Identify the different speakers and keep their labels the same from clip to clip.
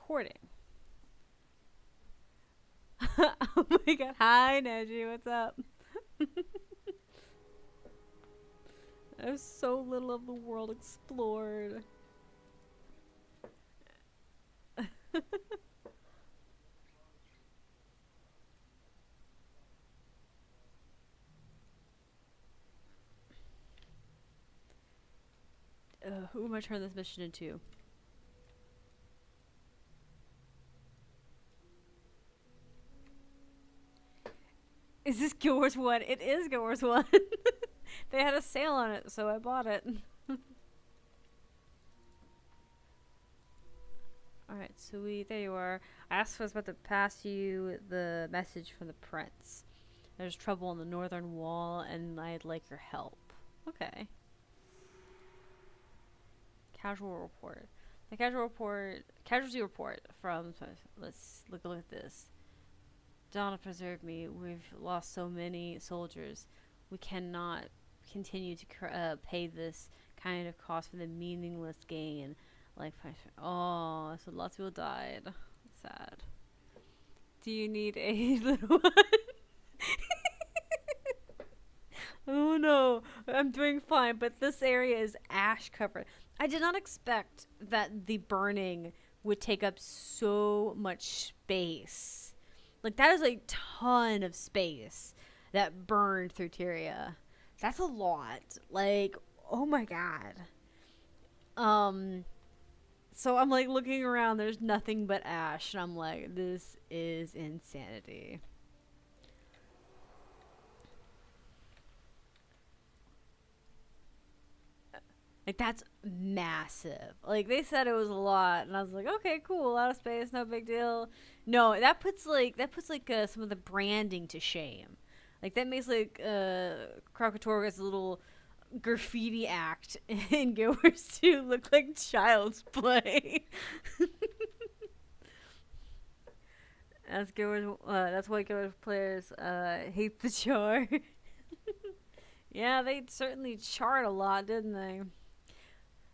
Speaker 1: recording. Oh my god. Hi, Neji. What's up? There's so little of the world explored. Who am I turning this mission into? Is this Guild Wars 1? It is Guild Wars 1. They had a sale on it, so I bought it. Alright, so there you are. I also was about to pass you the message from the prince. There's trouble on the northern wall, and I'd like your help. Okay. Casual report. The casualty report from, let's look at this. Donna preserve me. We've lost so many soldiers. We cannot continue to pay this kind of cost for the meaningless gain. Like, oh, so lots of people died. Sad. Do you need a little one? Oh no, I'm doing fine, but this area is ash covered. I did not expect that the burning would take up so much space. Like, that is a ton of space that burned through Tyria. That's a lot. Like, oh my god. So I'm like looking around, there's nothing but ash, and I'm like, this is insanity. Like, that's massive. Like, they said it was a lot, and I was like, okay, cool, a lot of space, no big deal. No, that puts some of the branding to shame. Like, that makes like Krakatorga's little graffiti act in Guild Wars 2 look like child's play. That's why Guild Wars players hate the char. Yeah, they certainly charred a lot, didn't they?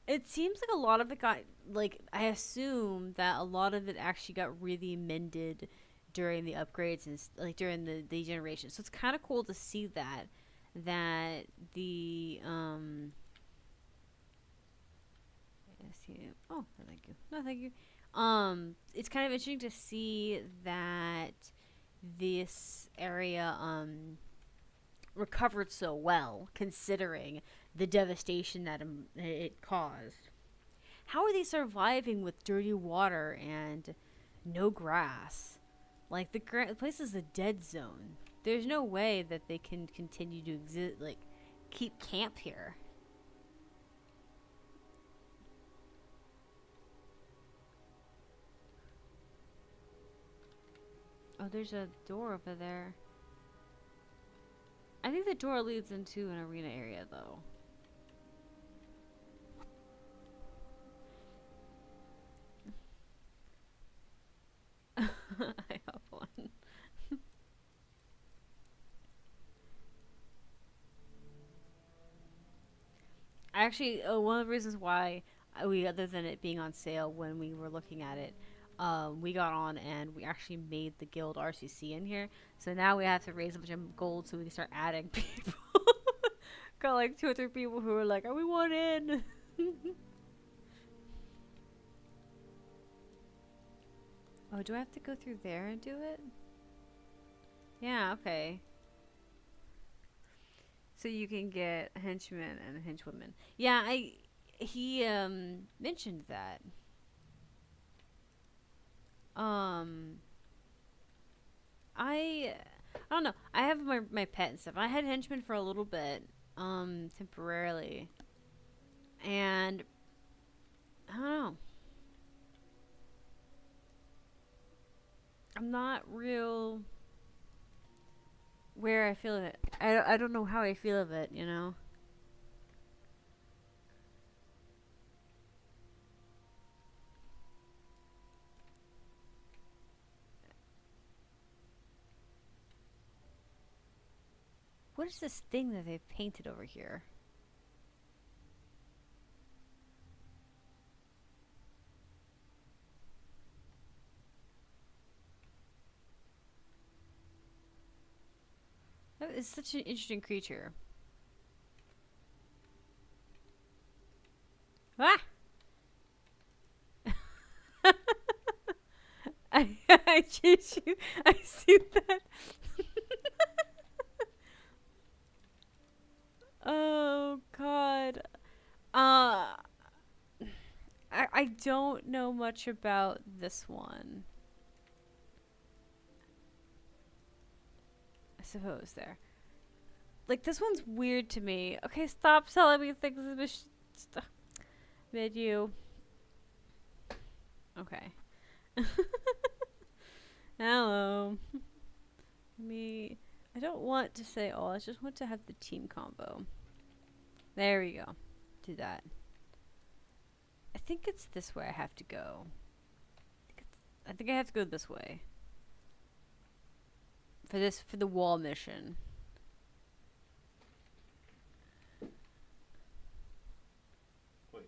Speaker 1: It seems like a lot of it got, like, I assume that a lot of it actually got really mended during the upgrades and like during the generation. So it's kind of cool to see that the let's see. Oh, no, thank you. No, thank you. It's kind of interesting to see that this area recovered so well, considering the devastation that it caused. How are they surviving with dirty water and no grass? Like, the place is a dead zone. There's no way that they can continue to exist, like, keep camp here. Oh, there's a door over there. I think the door leads into an arena area, though. I have one. Actually, one of the reasons why other than it being on sale when we were looking at it, we got on and we actually made the guild RCC in here. So now we have to raise a bunch of gold so we can start adding people. Got like 2 or 3 people who are like, "Are we want in?" Oh, do I have to go through there and do it? Yeah, okay. So you can get henchmen and henchwomen. Yeah, he mentioned that. Um I don't know. I have my pet and stuff. I had henchmen for a little bit, temporarily. And I don't know. I'm not real where I feel it. I don't know how I feel of it, you know? What is this thing that they've painted over here? is such an interesting creature. Ah! I chase you. I see that. Oh God. Uh, I don't know much about this one. I suppose there. Like this one's weird to me. Okay, stop telling me things. Mid you. Okay. Hello. Me. I don't want to say all. I just want to have the team combo. There we go. Do that. I think it's this way I have to go. I think I have to go this way. For the wall mission.
Speaker 2: Wait,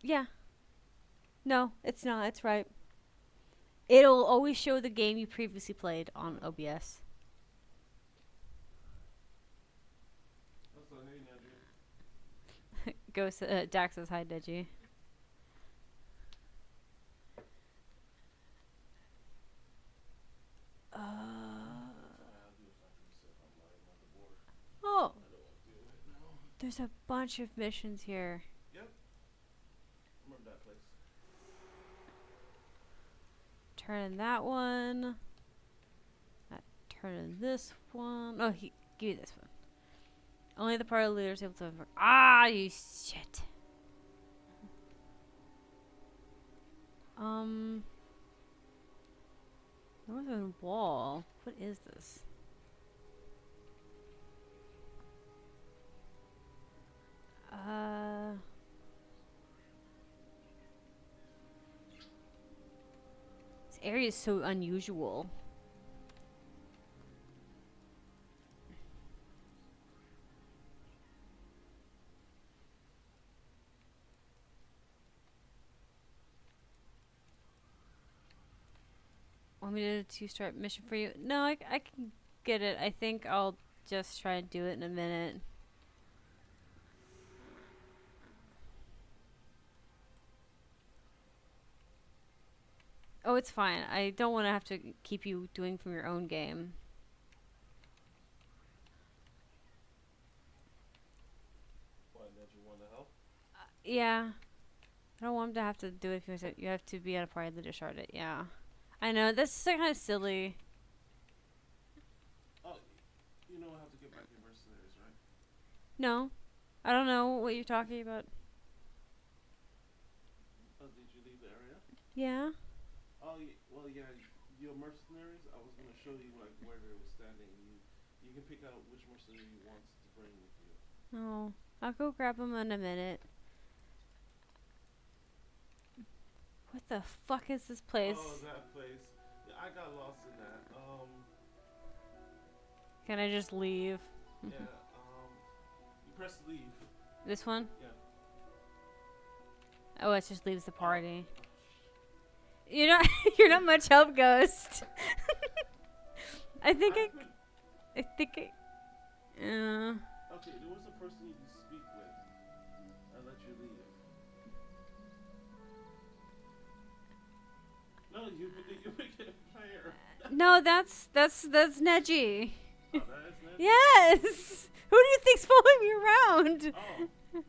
Speaker 1: Yeah. No, it's not. It's right. It'll always show the game you previously played on OBS.
Speaker 2: that's the hey, Andrew.
Speaker 1: Ghost Dax says hi, Deji.
Speaker 2: I'll do a factory reset on my motherboard.
Speaker 1: Oh,
Speaker 2: I don't want to do it now.
Speaker 1: there's a bunch of missions here.
Speaker 2: Yep. Remember that place.
Speaker 1: Turn in that one. Turn in this one. Oh, give me this one. Only the party leader is able to. Ah, you shit. Northern Wall. What is this? This area is so unusual. Want me to start mission for you? No, I can get it. I think I'll just try and do it in a minute. Oh, it's fine. I don't want to have to keep you doing from your own game.
Speaker 2: Why did you want to help?
Speaker 1: Yeah. I don't want him to have to do it if you have to be on a party to discard it. Yeah. I know. That's kind of silly.
Speaker 2: Oh, you know I have to get back in mercenaries, right?
Speaker 1: No. I don't know what you're talking about.
Speaker 2: Oh, did you leave the area?
Speaker 1: Yeah.
Speaker 2: Oh, well, yeah. Your mercenaries. I was gonna show you like where they were standing. You can pick out which mercenary you want to bring with you.
Speaker 1: Oh. I'll go grab him in a minute. What the fuck is this place?
Speaker 2: Oh, that place. Yeah, I got lost in that.
Speaker 1: Can I just leave?
Speaker 2: Yeah. You press leave.
Speaker 1: This one?
Speaker 2: Yeah.
Speaker 1: Oh, it just leaves the party. You're not you're not much help, Ghost. I think I
Speaker 2: Okay, there was a person you could speak with. I let you leave. No, you make it fair.
Speaker 1: No, that's Neji.
Speaker 2: Oh, that is Nancy?
Speaker 1: Yes. Who do you think's following me around?
Speaker 2: Oh,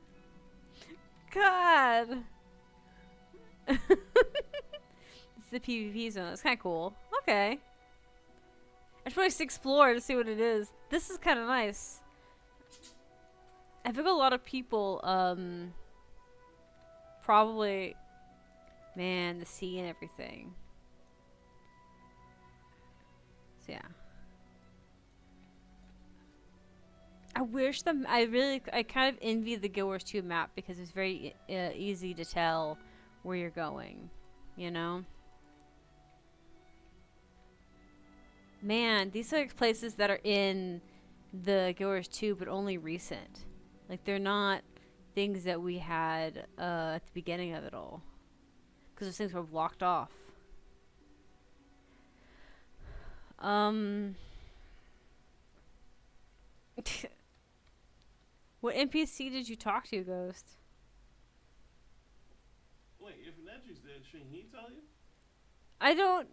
Speaker 1: God. It's the PvP zone. It's kind of cool. Okay. I should probably explore to see what it is. This is kind of nice. I think a lot of people, probably, man, the sea and everything. So yeah. I kind of envy the Guild Wars 2 map because it's very easy to tell where you're going, you know? Man, these are places that are in the Guild Wars 2 but only recent. Like, they're not things that we had at the beginning of it all. Because those things were blocked off. What NPC did you talk to, Ghost?
Speaker 2: Wait, if Neji's dead, shouldn't he tell you?
Speaker 1: I don't.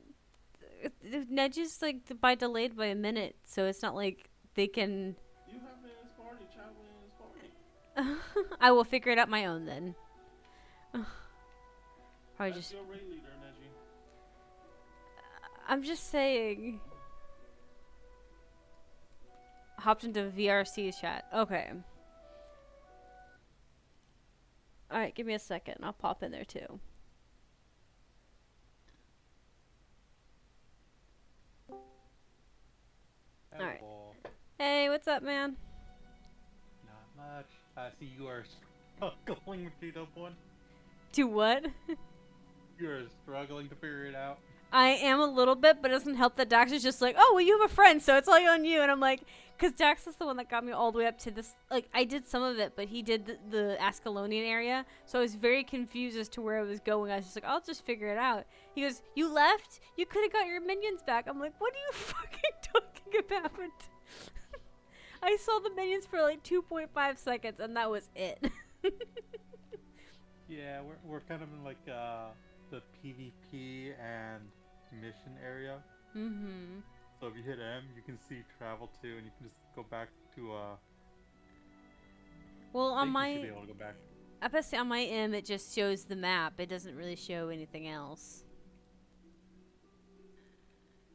Speaker 1: Nedge is like by delayed by a minute, so it's not like they can.
Speaker 2: You have him in his party, traveling in his party.
Speaker 1: I will figure it out my own then. Probably
Speaker 2: That's
Speaker 1: just.
Speaker 2: your raid leader, Neji.
Speaker 1: I'm just saying. Hopped into VRC chat. Okay. Alright, give me a second. I'll pop in there too. Alright.
Speaker 3: Hello.
Speaker 1: Hey, what's up, man?
Speaker 3: Not much. I see you are struggling with T-Dub1.
Speaker 1: Do what?
Speaker 3: You are struggling to figure it out.
Speaker 1: I am a little bit, but it doesn't help that Dax is just like, oh, well, you have a friend, so it's all on you. And I'm like, because Dax is the one that got me all the way up to this. Like, I did some of it, but he did the Ascalonian area. So I was very confused as to where I was going. I was just like, I'll just figure it out. He goes, you left? You could have got your minions back. I'm like, what are you fucking talking about? I saw the minions for like 2.5 seconds, and that was it.
Speaker 3: Yeah, we're kind of in like the PvP and mission area.
Speaker 1: Mm-hmm.
Speaker 3: So if you hit M, you can see travel to, and you can just go back to.
Speaker 1: Well,
Speaker 3: I
Speaker 1: on
Speaker 3: think you should
Speaker 1: my,
Speaker 3: be able to go back.
Speaker 1: I bet on my M, it just shows the map. It doesn't really show anything else.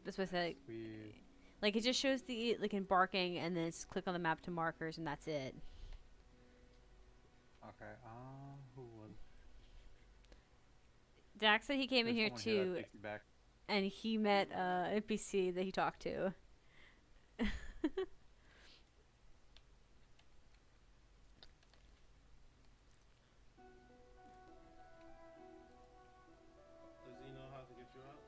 Speaker 1: That's what I said.
Speaker 3: Weird.
Speaker 1: Like, it just shows the, like, embarking, and then it's click on the map to markers, and that's it.
Speaker 3: Okay. Who was?
Speaker 1: Dax said he came in
Speaker 3: There's
Speaker 1: here
Speaker 3: someone that
Speaker 1: too,
Speaker 3: takes you back.
Speaker 1: and he met NPC that he talked to.
Speaker 2: Does he know how to get you out?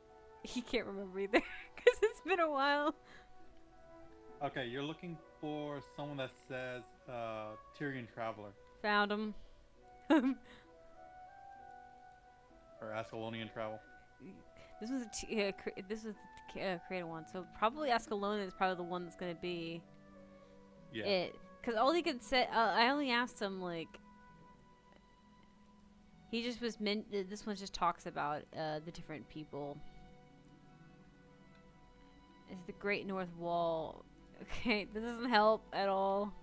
Speaker 1: He can't remember either, because it's been a while.
Speaker 3: Okay, you're looking for someone that says Tyrion Traveler
Speaker 1: Found him.
Speaker 3: or Ascalonian Travel.
Speaker 1: This was this was the created one, so probably Ascalon is probably the one that's gonna be
Speaker 3: Yeah.
Speaker 1: it. Cause all he could say, I only asked him like, he just was this one just talks about the different people. Is the Great North Wall? Okay, this doesn't help at all.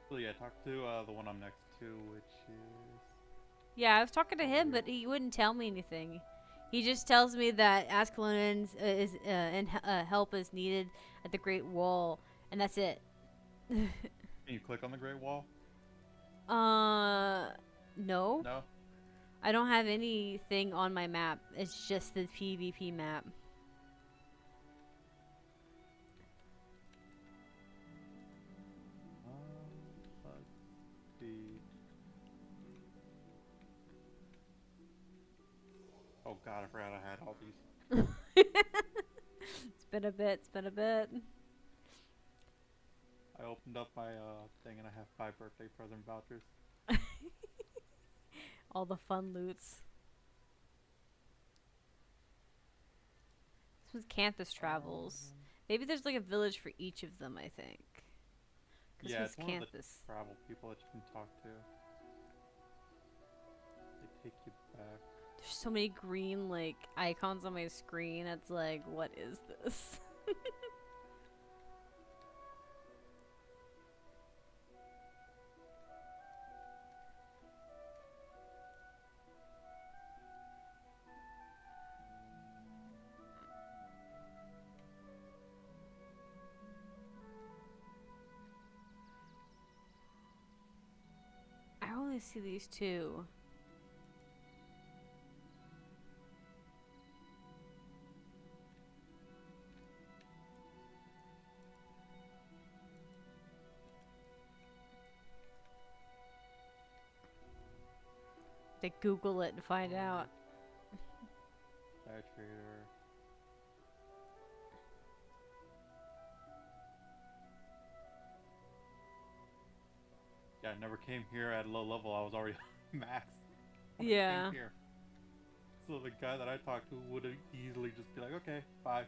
Speaker 3: So yeah, talk to the one I'm next to, which is.
Speaker 1: Yeah, I was talking to him, but he wouldn't tell me anything. He just tells me that Ascalon help is needed at the Great Wall, and that's it.
Speaker 3: Can you click on the Great Wall?
Speaker 1: No.
Speaker 3: No.
Speaker 1: I don't have anything on my map. It's just the PvP map.
Speaker 3: Let's see. Oh god, I forgot I had all these.
Speaker 1: It's been a bit. It's been a bit.
Speaker 3: I opened up my thing and I have 5 birthday present vouchers.
Speaker 1: All the fun loots. This one's Canthus Travels. Maybe there's like a village for each of them, I think.
Speaker 3: Yeah,
Speaker 1: This
Speaker 3: it's
Speaker 1: one's
Speaker 3: one of the
Speaker 1: Canthus.
Speaker 3: travel people that you can talk to. They take you back.
Speaker 1: There's so many green like icons on my screen. It's like, what is this? I only see these two. They Google it and find out.
Speaker 3: Fire trader. Yeah, I never came here at low level. I was already max. When I came
Speaker 1: Yeah.
Speaker 3: here. So the guy that I talked to would easily just be like, okay, bye.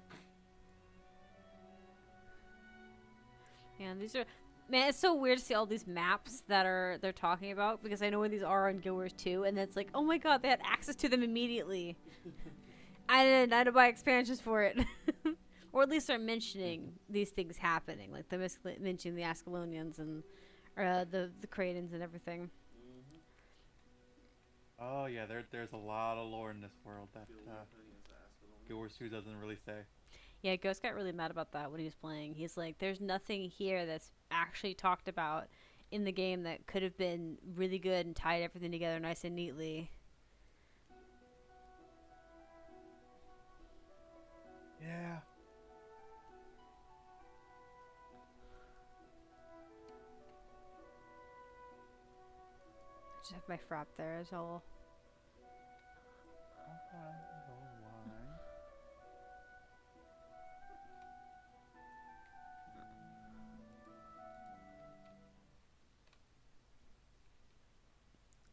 Speaker 1: And these are, man, it's so weird to see all these maps that they're talking about because I know where these are on Guild Wars 2, and it's like, oh my god, they had access to them immediately. I didn't. I had to buy expansions for it, or at least start mentioning these things happening, like the mentioning the Ascalonians and the Cretans and everything.
Speaker 2: Mm-hmm.
Speaker 3: Oh yeah, there's a lot of lore in this world that
Speaker 2: Guild War fighting against the
Speaker 3: Guild Wars
Speaker 2: Ascalonians.
Speaker 3: 2 doesn't really say.
Speaker 1: Yeah, Ghost got really mad about that when he was playing. He's like, "There's nothing here that's actually talked about in the game that could have been really good and tied everything together nice and neatly."
Speaker 3: Yeah.
Speaker 1: Just have my frap there as all.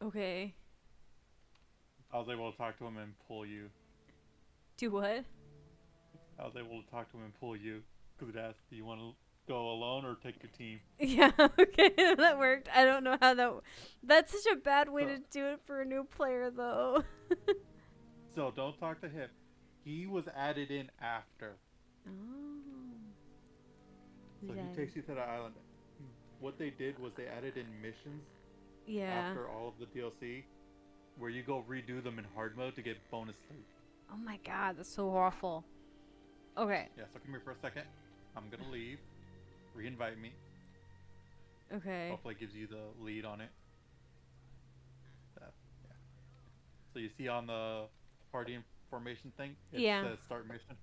Speaker 1: Okay.
Speaker 3: I was able to talk to him and pull you.
Speaker 1: Do what?
Speaker 3: I was able to talk to him and pull you because it asked, "Do you want to go alone or take your team?"
Speaker 1: Yeah, okay, that worked. I don't know how that. That's such a bad way
Speaker 3: So,
Speaker 1: to do it for a new player, though.
Speaker 3: so don't talk to him. He was added in after,
Speaker 1: Oh.
Speaker 3: so he takes you to the island. What they did was they added in missions
Speaker 1: Yeah.
Speaker 3: after all of the DLC, where you go redo them in hard mode to get bonus loot.
Speaker 1: Oh my god, that's so awful. Okay.
Speaker 3: Yeah, so come here for a second. I'm gonna leave. Re-invite me.
Speaker 1: Okay.
Speaker 3: Hopefully it gives you the lead on it. Yeah. So you see on the party information thing, it
Speaker 1: Yeah.
Speaker 3: says start mission.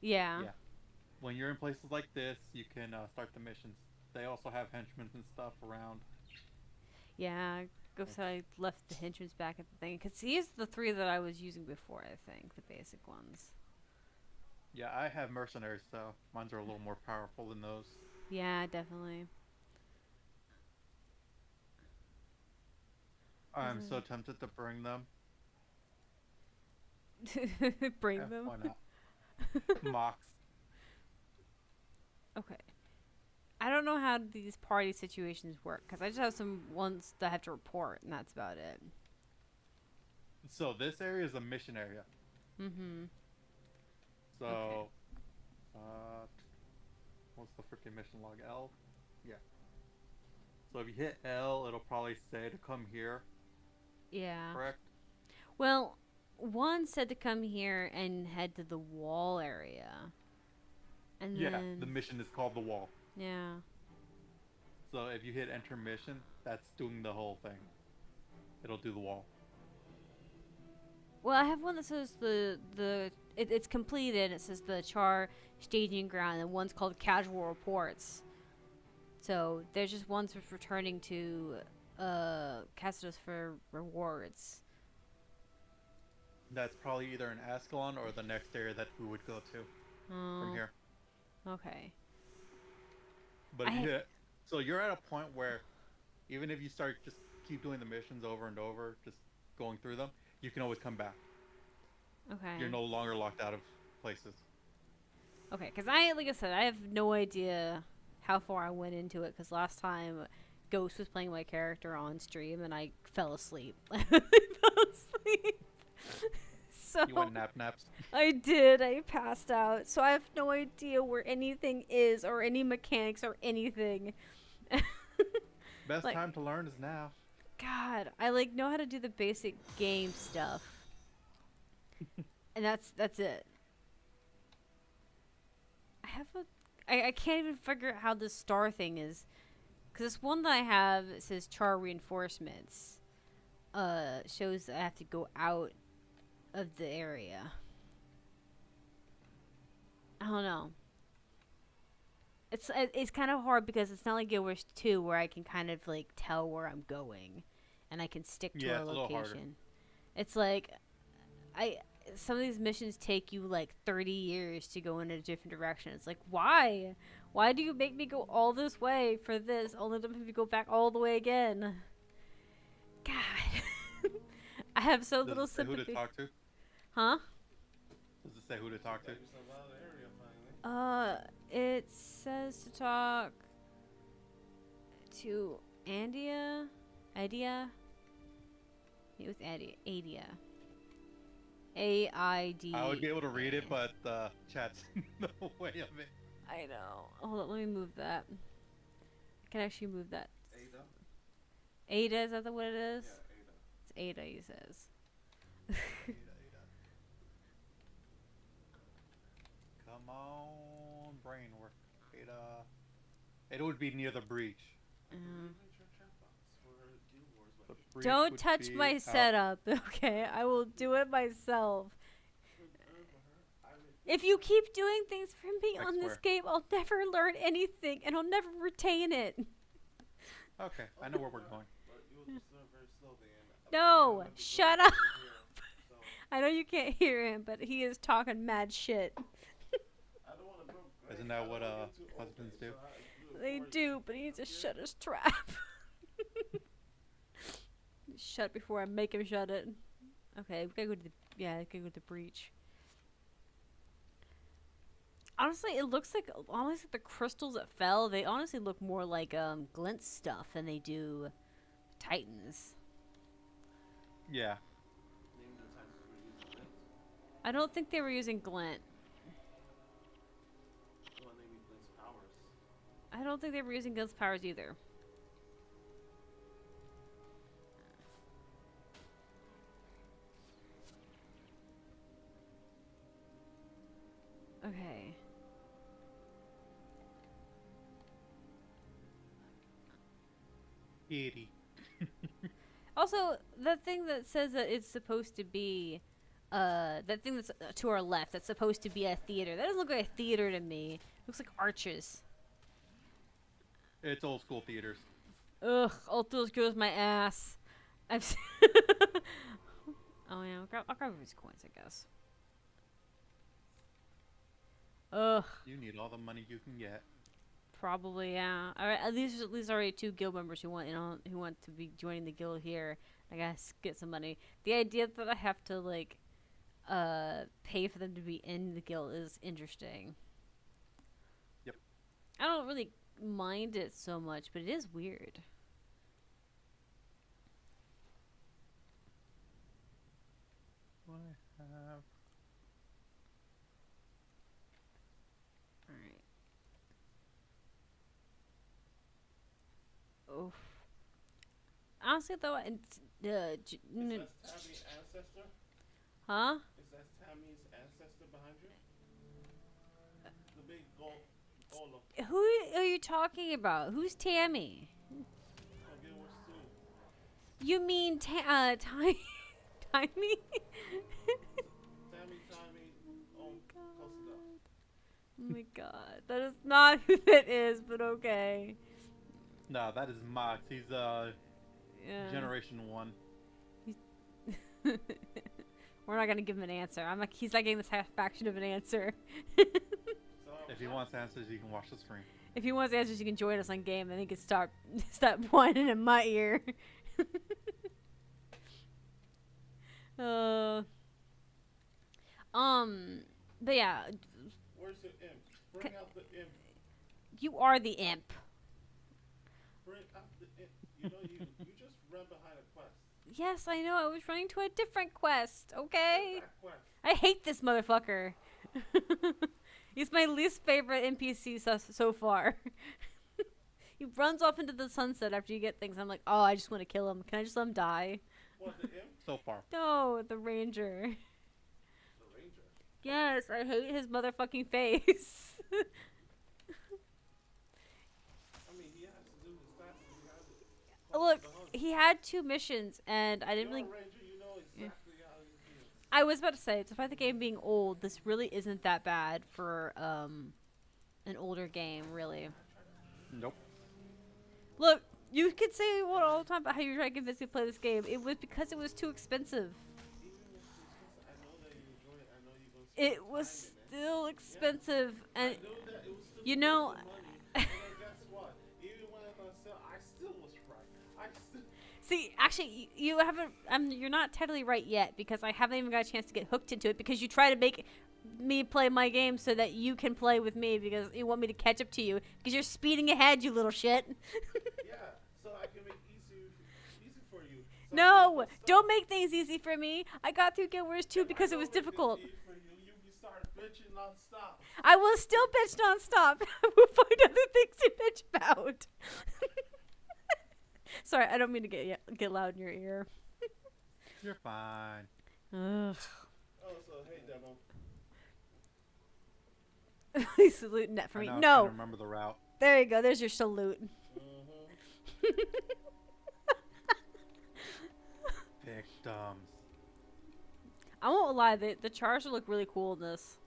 Speaker 1: Yeah.
Speaker 3: Yeah. When you're in places like this, you can start the missions. They also have henchmen and stuff around.
Speaker 1: Yeah. Ghost said I left the henchmen's back at the thing because he used the 3 that I was using before. I think the basic ones.
Speaker 3: Yeah, I have mercenaries, so mine's are a little more powerful than those.
Speaker 1: Yeah, definitely.
Speaker 3: I'm so tempted to bring them.
Speaker 1: Bring
Speaker 3: Yeah,
Speaker 1: them.
Speaker 3: why not? Mox.
Speaker 1: Okay. I don't know how these party situations work because I just have some ones that I have to report, and that's about it.
Speaker 3: So this area is a mission area.
Speaker 1: Mm-hmm.
Speaker 3: So,
Speaker 1: Okay.
Speaker 3: uh, what's the freaking mission log? L? Yeah. So if you hit L, it'll probably say to come here,
Speaker 1: Yeah.
Speaker 3: correct?
Speaker 1: Well, one said to come here and head to the wall area, and
Speaker 3: Yeah, the
Speaker 1: then
Speaker 3: mission is called the wall.
Speaker 1: yeah.
Speaker 3: So if you hit enter mission, that's doing the whole thing. It'll do the wall.
Speaker 1: Well, I have one that says it's completed. It says the Char staging ground, and one's called casual reports. So there's just ones with returning to Castos for rewards.
Speaker 3: That's probably either in Ascalon or the next area that we would go to from
Speaker 1: Oh,
Speaker 3: here.
Speaker 1: okay.
Speaker 3: But if you hit, so you're at a point where even if you start just keep doing the missions over and over, just going through them, you can always come back.
Speaker 1: Okay.
Speaker 3: You're no longer locked out of places.
Speaker 1: Okay, because like I said, I have no idea how far I went into it. Because last time, Ghost was playing my character on stream, and I fell asleep. I fell asleep. So
Speaker 3: You went naps.
Speaker 1: I did. I passed out. So I have no idea where anything is, or any mechanics, or anything.
Speaker 3: Best
Speaker 1: Like-
Speaker 3: time to learn is now.
Speaker 1: God, I know how to do the basic game stuff, and that's it. I can't even figure out how this star thing is, because this one that I have says char reinforcements. Shows that I have to go out of the area. I don't know. It's kind of hard because it's not like Guild Wars 2 where I can kind of tell where I'm going, and I can stick to
Speaker 3: Yeah,
Speaker 1: a
Speaker 3: it's a little harder.
Speaker 1: location. It's like some of these missions take you 30 years to go in a different direction. It's like, why? Why do you make me go all this way for this, only to have me go back all the way again? God. I have so
Speaker 3: Does
Speaker 1: little
Speaker 3: it say who to
Speaker 1: sympathy.
Speaker 3: talk to?
Speaker 1: Huh?
Speaker 3: Does it say who to
Speaker 2: So
Speaker 3: talk to?
Speaker 2: got yourself out of the area finally.
Speaker 1: Uh, it says to talk to Andia, Adia. It was Adia.
Speaker 3: I would be able to read it,
Speaker 1: AIDA.
Speaker 3: but chat's in the way of it.
Speaker 1: I know. Hold on, let me move that. I can actually move that.
Speaker 2: Ada.
Speaker 1: Ada, is that what it is?
Speaker 2: Yeah, Ada.
Speaker 1: It's Ada, he says.
Speaker 3: Ada, Ada. Come on, brain work. Ada. Ada would be near the breach.
Speaker 2: I
Speaker 1: Um,
Speaker 2: believe in your chat box for Guild Wars,
Speaker 3: The
Speaker 2: buddy.
Speaker 3: breach
Speaker 1: don't
Speaker 3: would
Speaker 1: touch
Speaker 3: be
Speaker 1: my
Speaker 3: out.
Speaker 1: setup, okay? I will do it myself.
Speaker 2: I mean,
Speaker 1: If you keep doing things for me
Speaker 3: X
Speaker 1: on this
Speaker 3: square.
Speaker 1: game, I'll never learn anything and I'll never retain it.
Speaker 3: Okay, I know where we're going.
Speaker 2: but you'll just learn very slowly, and
Speaker 1: No,
Speaker 2: by the time I be
Speaker 1: shut
Speaker 2: good,
Speaker 1: up.
Speaker 2: you'll hear. So
Speaker 1: I know you can't hear him, but he is talking mad shit.
Speaker 2: I don't want to grow
Speaker 3: Isn't
Speaker 2: great.
Speaker 3: that
Speaker 2: I don't
Speaker 3: what
Speaker 2: want to get too old,
Speaker 3: husbands
Speaker 2: babe,
Speaker 3: do?
Speaker 2: so I do it
Speaker 1: They
Speaker 2: for
Speaker 1: do,
Speaker 2: you.
Speaker 1: but he needs to
Speaker 2: Okay?
Speaker 1: shut his trap. Shut before I make him shut it. Okay, we gotta go to the we gotta go to the breach. Honestly, it looks like honestly the crystals that fell. They honestly look more like glint stuff than they do Titans.
Speaker 3: Yeah.
Speaker 2: Name the times we're using glint.
Speaker 1: I don't think they were using glint.
Speaker 2: Well, name me glint's powers.
Speaker 1: I don't think they were using glint's powers either. Okay.
Speaker 3: Kitty.
Speaker 1: Also, the thing that says that it's supposed to be, that thing that's to our left, that's supposed to be a theater. That doesn't look like a theater to me. It looks like arches.
Speaker 3: It's old school theaters.
Speaker 1: Ugh, all those goes my ass. I've. Oh yeah, I'll grab these coins, I guess. Ugh,
Speaker 3: You need all the money you can get.
Speaker 1: probably yeah. All right, at least already two guild members who want to be joining the guild here. I guess get some money. The idea that I have to like, pay for them to be in the guild is interesting.
Speaker 3: Yep.
Speaker 1: I don't really mind it so much, but it is weird.
Speaker 3: What I have.
Speaker 1: All right. Oof. Honestly, though,
Speaker 2: Is that Tammy's ancestor?
Speaker 1: huh?
Speaker 2: Is that Tammy's ancestor behind you? The big golem.
Speaker 1: Who are you talking about? Who's Tammy?
Speaker 2: Oh, Guild Wars 2.
Speaker 1: You mean Timey?
Speaker 2: Tammy, oh, close enough.
Speaker 1: Oh my god, that is not who that is, but okay.
Speaker 3: No, that is Mox. He's
Speaker 1: Yeah.
Speaker 3: Generation 1.
Speaker 1: We're not gonna give him an answer. He's not getting the satisfaction of an answer.
Speaker 2: So
Speaker 3: If he wants answers, he can watch the stream.
Speaker 1: If he wants answers, you can join us on game, and he can start whining in my ear. uh, but yeah,
Speaker 2: where's the imp? Bring out the imp.
Speaker 1: you are the imp.
Speaker 2: Bring out the imp. You know you just ran behind a quest.
Speaker 1: Yes, I know. I was running to a different quest. Okay.
Speaker 2: Get that quest.
Speaker 1: I hate this motherfucker. He's my least favorite NPC so far. He runs off into the sunset after you get things. I'm like, oh, I just want to kill him. Can I just let him die?
Speaker 2: What, the imp?
Speaker 3: So far.
Speaker 1: No, the ranger.
Speaker 2: The ranger.
Speaker 1: Yes, I hate his motherfucking face.
Speaker 2: I mean, he has to do his tasks. He has to
Speaker 1: Look,
Speaker 2: the hunt.
Speaker 1: he had 2 missions, and I didn't
Speaker 2: You're
Speaker 1: really.
Speaker 2: a ranger, you know exactly how he feels.
Speaker 1: I was about to say, despite the game being old, this really isn't that bad for an older game, really.
Speaker 3: Nope.
Speaker 1: Look, you could say what all the time about how you try to convince me to play this game. It was because it was too expensive.
Speaker 2: Even if it's expensive, I know that you enjoy it. I know you're going to spend
Speaker 1: It was
Speaker 2: time in it.
Speaker 1: still expensive, and
Speaker 2: I know that it was still
Speaker 1: you know,
Speaker 2: worth the money, but then guess what? Even when I thought sell, I still was right. I still.
Speaker 1: See, actually, you haven't. You're not totally right yet because I haven't even got a chance to get hooked into it because you try to make me play my game so that you can play with me because you want me to catch up to you because you're speeding ahead, you little shit.
Speaker 2: Yeah, so I can make easy for you. So I can
Speaker 1: No,
Speaker 2: put stuff.
Speaker 1: don't make things easy for me. I got through Guild Wars 2
Speaker 2: If I
Speaker 1: because it was
Speaker 2: don't make things
Speaker 1: difficult.
Speaker 2: easy for you, you be start bitching non-stop.
Speaker 1: I will still bitch nonstop. We'll find other things to bitch about. Sorry, I don't mean to get loud in your ear.
Speaker 3: You're fine.
Speaker 1: Ugh.
Speaker 2: Oh, so hey, demo.
Speaker 1: He's saluting that for
Speaker 3: I
Speaker 1: me.
Speaker 3: know. I'm trying to
Speaker 1: No,
Speaker 3: remember the route.
Speaker 1: there you go. There's your salute.
Speaker 2: Mm-hmm.
Speaker 3: Victims.
Speaker 1: I won't lie. The chars look really cool in this.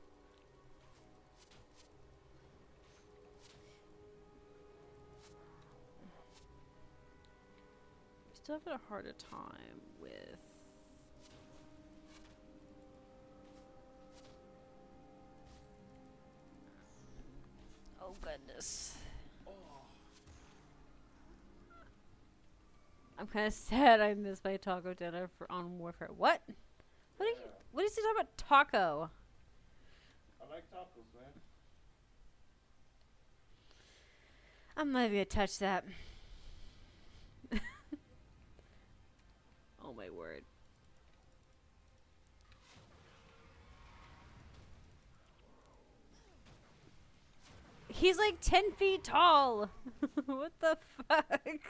Speaker 1: Still having a harder time with. Oh goodness.
Speaker 2: Oh,
Speaker 1: I'm kind of sad I missed my taco dinner for on Warfare. What? What?
Speaker 2: yeah.
Speaker 1: What is he talking about? Taco?
Speaker 2: I like tacos, man.
Speaker 1: I'm not even gonna touch that. Oh my word. He's like 10 feet tall. What the fuck?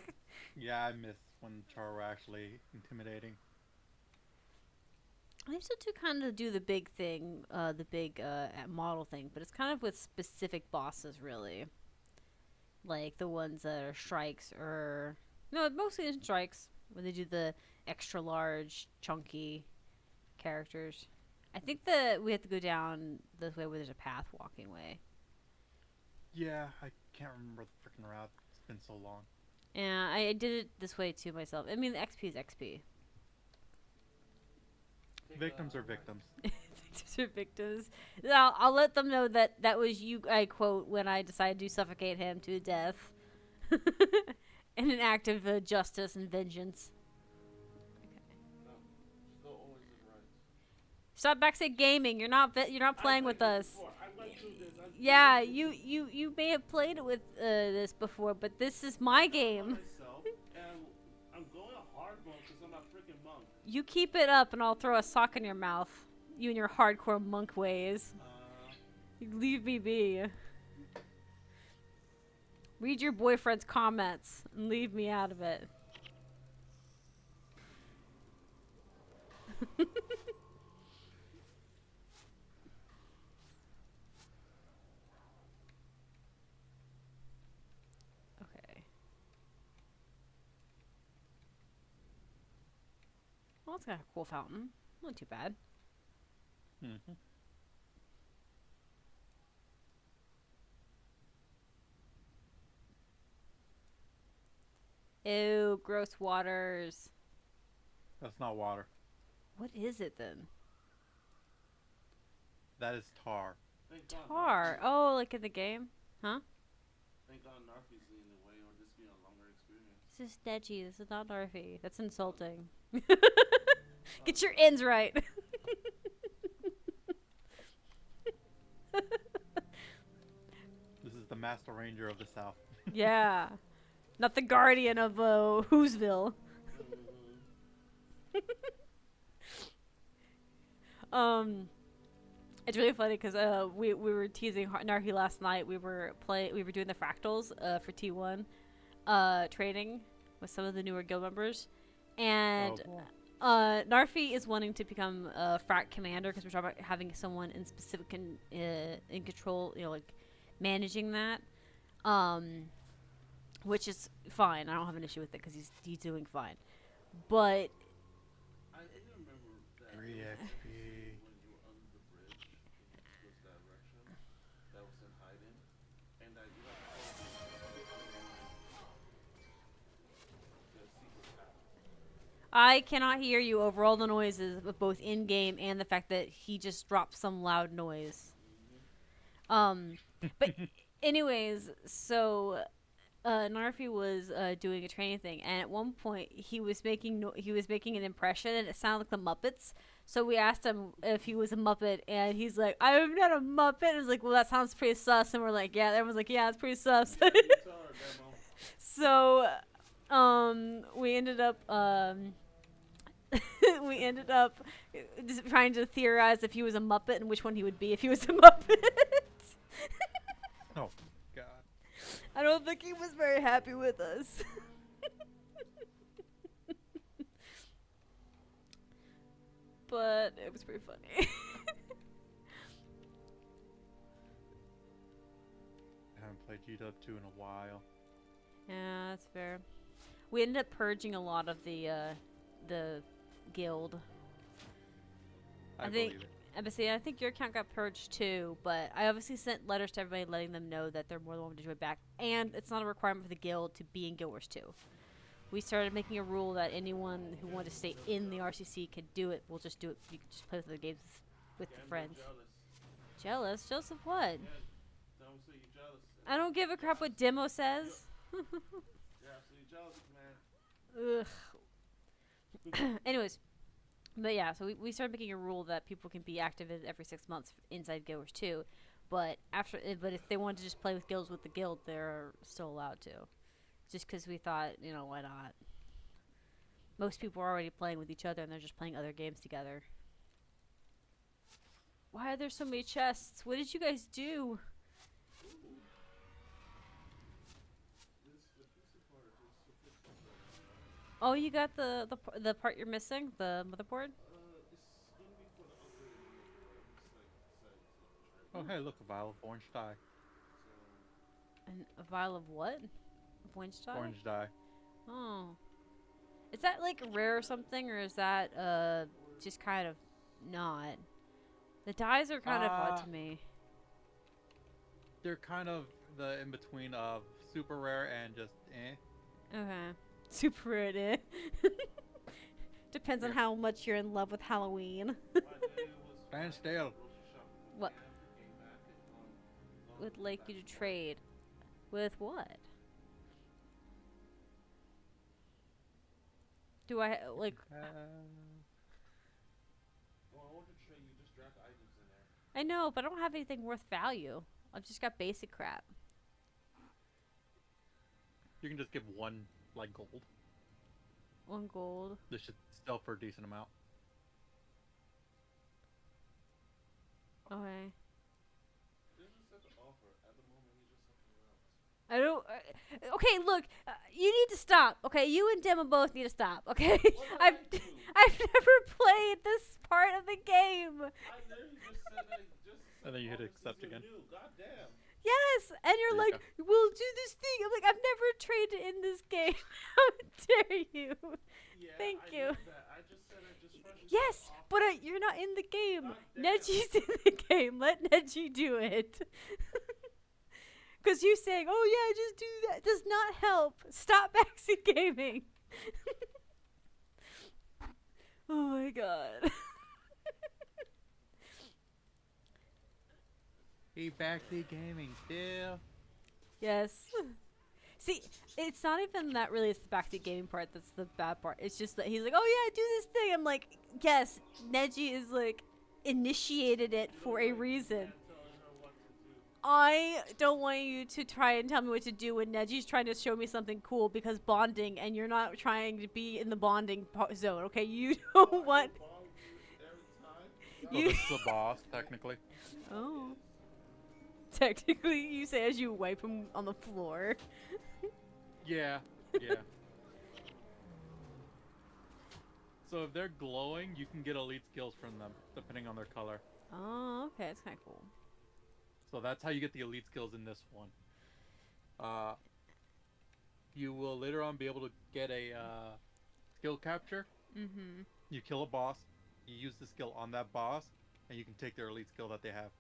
Speaker 3: Yeah, I miss when Char were actually intimidating.
Speaker 1: I used to kind of do the big thing, the big model thing, but it's kind of with specific bosses, really. Like the ones that are strikes or. No, mostly in strikes, where they do the extra large, chunky characters. I think that we have to go down this way where there's a path walking way.
Speaker 3: Yeah, I can't remember the freaking route. It's been so long.
Speaker 1: Yeah, I did it this way too myself. I mean, the XP is XP.
Speaker 3: Victims are victims.
Speaker 1: Victims are victims. I'll let them know that that was you, I quote, when I decided to suffocate him to death. In an act of justice and vengeance.
Speaker 2: No, still always is right.
Speaker 1: Stop backstage gaming. You're not playing with us.
Speaker 2: I went through this.
Speaker 1: Yeah, you may have played it with this before, but this is my game.
Speaker 2: Myself, and I'm going a hard mode because I'm a freaking monk.
Speaker 1: You keep it up, and I'll throw a sock in your mouth. You and your hardcore monk ways. You leave me be. Read your boyfriend's comments and leave me out of it. Okay. Well, it's got a cool fountain. Not too bad.
Speaker 3: Mm-hmm.
Speaker 1: Ew, gross waters.
Speaker 3: That's not water.
Speaker 1: What is it then?
Speaker 3: That is tar.
Speaker 2: Thank God
Speaker 1: Tar.
Speaker 2: Narfi's-
Speaker 1: Oh, like in the game? Huh?
Speaker 2: Thank God Narfi's in a way, or this being a longer experience.
Speaker 1: This is Deji. This is not Narfi. That's insulting. Get your ends right.
Speaker 3: This is the Master Ranger of the South.
Speaker 1: Yeah. Not the guardian of Whoville. It's really funny because we were teasing Narfi last night. We were doing the fractals for T1 training with some of the newer guild members, and Narfi is wanting to become a frac commander because we're talking about having someone in specific in control, like managing that, which is fine. I don't have an issue with it because he's doing fine, but.
Speaker 2: I even remember that
Speaker 3: 3 XP.
Speaker 2: when you were under the bridge in this direction that was in hiding, and that you have the secret path.
Speaker 1: I cannot hear you over all the noises of both in game and the fact that he just dropped some loud noise. But anyways, so Narfi was doing a training thing, and at one point he was making an impression, and it sounded like the Muppets. So we asked him if he was a Muppet, and he's like, "I'm not a Muppet." And I was like, "Well, that sounds pretty sus." And we're like, "Yeah." Everyone's like, "Yeah, it's pretty sus."
Speaker 2: Yeah, you tell her, Demo.
Speaker 1: So, we ended up we ended up just trying to theorize if he was a Muppet and which one he would be if he was a Muppet.
Speaker 3: Oh God.
Speaker 1: I don't think he was very happy with us. But it was pretty funny.
Speaker 3: I haven't played G-Dub 2 in a while.
Speaker 1: Yeah, that's fair. We ended up purging a lot of the guild.
Speaker 3: I
Speaker 1: think
Speaker 3: believe it.
Speaker 1: I think your account got purged too, but I obviously sent letters to everybody letting them know that they're more than welcome to join back. And it's not a requirement for the guild to be in Guild Wars 2. We started making a rule that anyone who wanted to stay in the RCC could do it. We'll just do it. You can just play with the games with
Speaker 2: Yeah,
Speaker 1: the
Speaker 2: I'm
Speaker 1: friends.
Speaker 2: jealous.
Speaker 1: Jealous? Jealous of what?
Speaker 2: Yeah, Demo say you jealous.
Speaker 1: I don't give a crap what Demo says.
Speaker 2: You're absolutely jealous, man.
Speaker 1: Ugh. Anyways, but yeah, so we started making a rule that people can be activated every 6 months inside Guild Wars 2, but but if they wanted to just play with guilds with the guild, they're still allowed to. Just because we thought, why not? Most people are already playing with each other, and they're just playing other games together. Why are there so many chests? What did you guys do? Oh, you got the part you're missing, the motherboard.
Speaker 2: It's gonna be for the upgrade of the motherboard. I'm just like deciding to try.
Speaker 3: Oh, hey, look, a vial of orange dye.
Speaker 2: So
Speaker 1: And a vial of what? Of orange dye?
Speaker 3: Orange dye.
Speaker 1: Oh. Is that like rare or something, or is that just kind of not? The dyes are kind of odd to me.
Speaker 3: They're kind of the in between of super rare and just eh.
Speaker 1: Okay. Super rare, eh? Depends on
Speaker 3: Yeah.
Speaker 1: how much you're in love with Halloween.
Speaker 2: my day was
Speaker 3: Stand still.
Speaker 2: grocery shopping with
Speaker 1: What?
Speaker 2: Cam. Came back and
Speaker 1: Would like you to trade. With what? Do I like?
Speaker 2: Well, I want to trade. You just drop items in there.
Speaker 1: I know, but I don't have anything worth value. I've just got basic crap.
Speaker 3: You can just give one like gold.
Speaker 1: 1 gold.
Speaker 3: This should sell for a decent amount.
Speaker 1: Okay.
Speaker 2: This is such an offer. At the moment, he's just something else.
Speaker 1: I don't. Okay, look. You need to stop. Okay, you and Demo both need to stop. Okay,
Speaker 2: What did I
Speaker 1: I've
Speaker 2: do?
Speaker 1: I've never played this part of the game.
Speaker 2: I literally just said that.
Speaker 3: And then you hit
Speaker 2: "Oh, this
Speaker 3: accept
Speaker 2: is
Speaker 3: again.
Speaker 2: New. God damn.
Speaker 1: Yes, and you're
Speaker 3: There you
Speaker 1: like, we'll do this thing. I'm like, I've never traded in this game. How dare you?
Speaker 2: Yeah,
Speaker 1: Thank
Speaker 2: I
Speaker 1: you.
Speaker 2: know that. I just said I just freshly
Speaker 1: Yes,
Speaker 2: got off.
Speaker 1: but you're not in the game.
Speaker 2: God damn.
Speaker 1: Neji's in the game. Let Neji do it. Because you saying, oh yeah, just do that, does not help. Stop backseat gaming. Oh my god.
Speaker 3: He backseat gaming still.
Speaker 1: Yes. See, it's not even that really. It's the backseat gaming part that's the bad part. It's just that he's like, oh yeah, do this thing. I'm like, yes, Neji is like initiated it for a reason.
Speaker 2: Telling her what to do.
Speaker 1: I don't want you to try and tell me what to do when Neji's trying to show me something cool because bonding, and you're not trying to be in the bonding zone. Okay, you don't want.
Speaker 2: Bomb you every time.
Speaker 3: Oh,
Speaker 1: You-
Speaker 3: this is the boss, technically.
Speaker 1: Oh. Technically, you say as you wipe him on the floor.
Speaker 3: Yeah, yeah. So if they're glowing, you can get elite skills from them, depending on their color.
Speaker 1: Oh, okay, that's kind of cool.
Speaker 3: So that's how you get the elite skills in this one. You will later on be able to get a skill capture.
Speaker 1: Mm-hmm.
Speaker 3: You kill a boss, you use the skill on that boss, and you can take their elite skill that they have.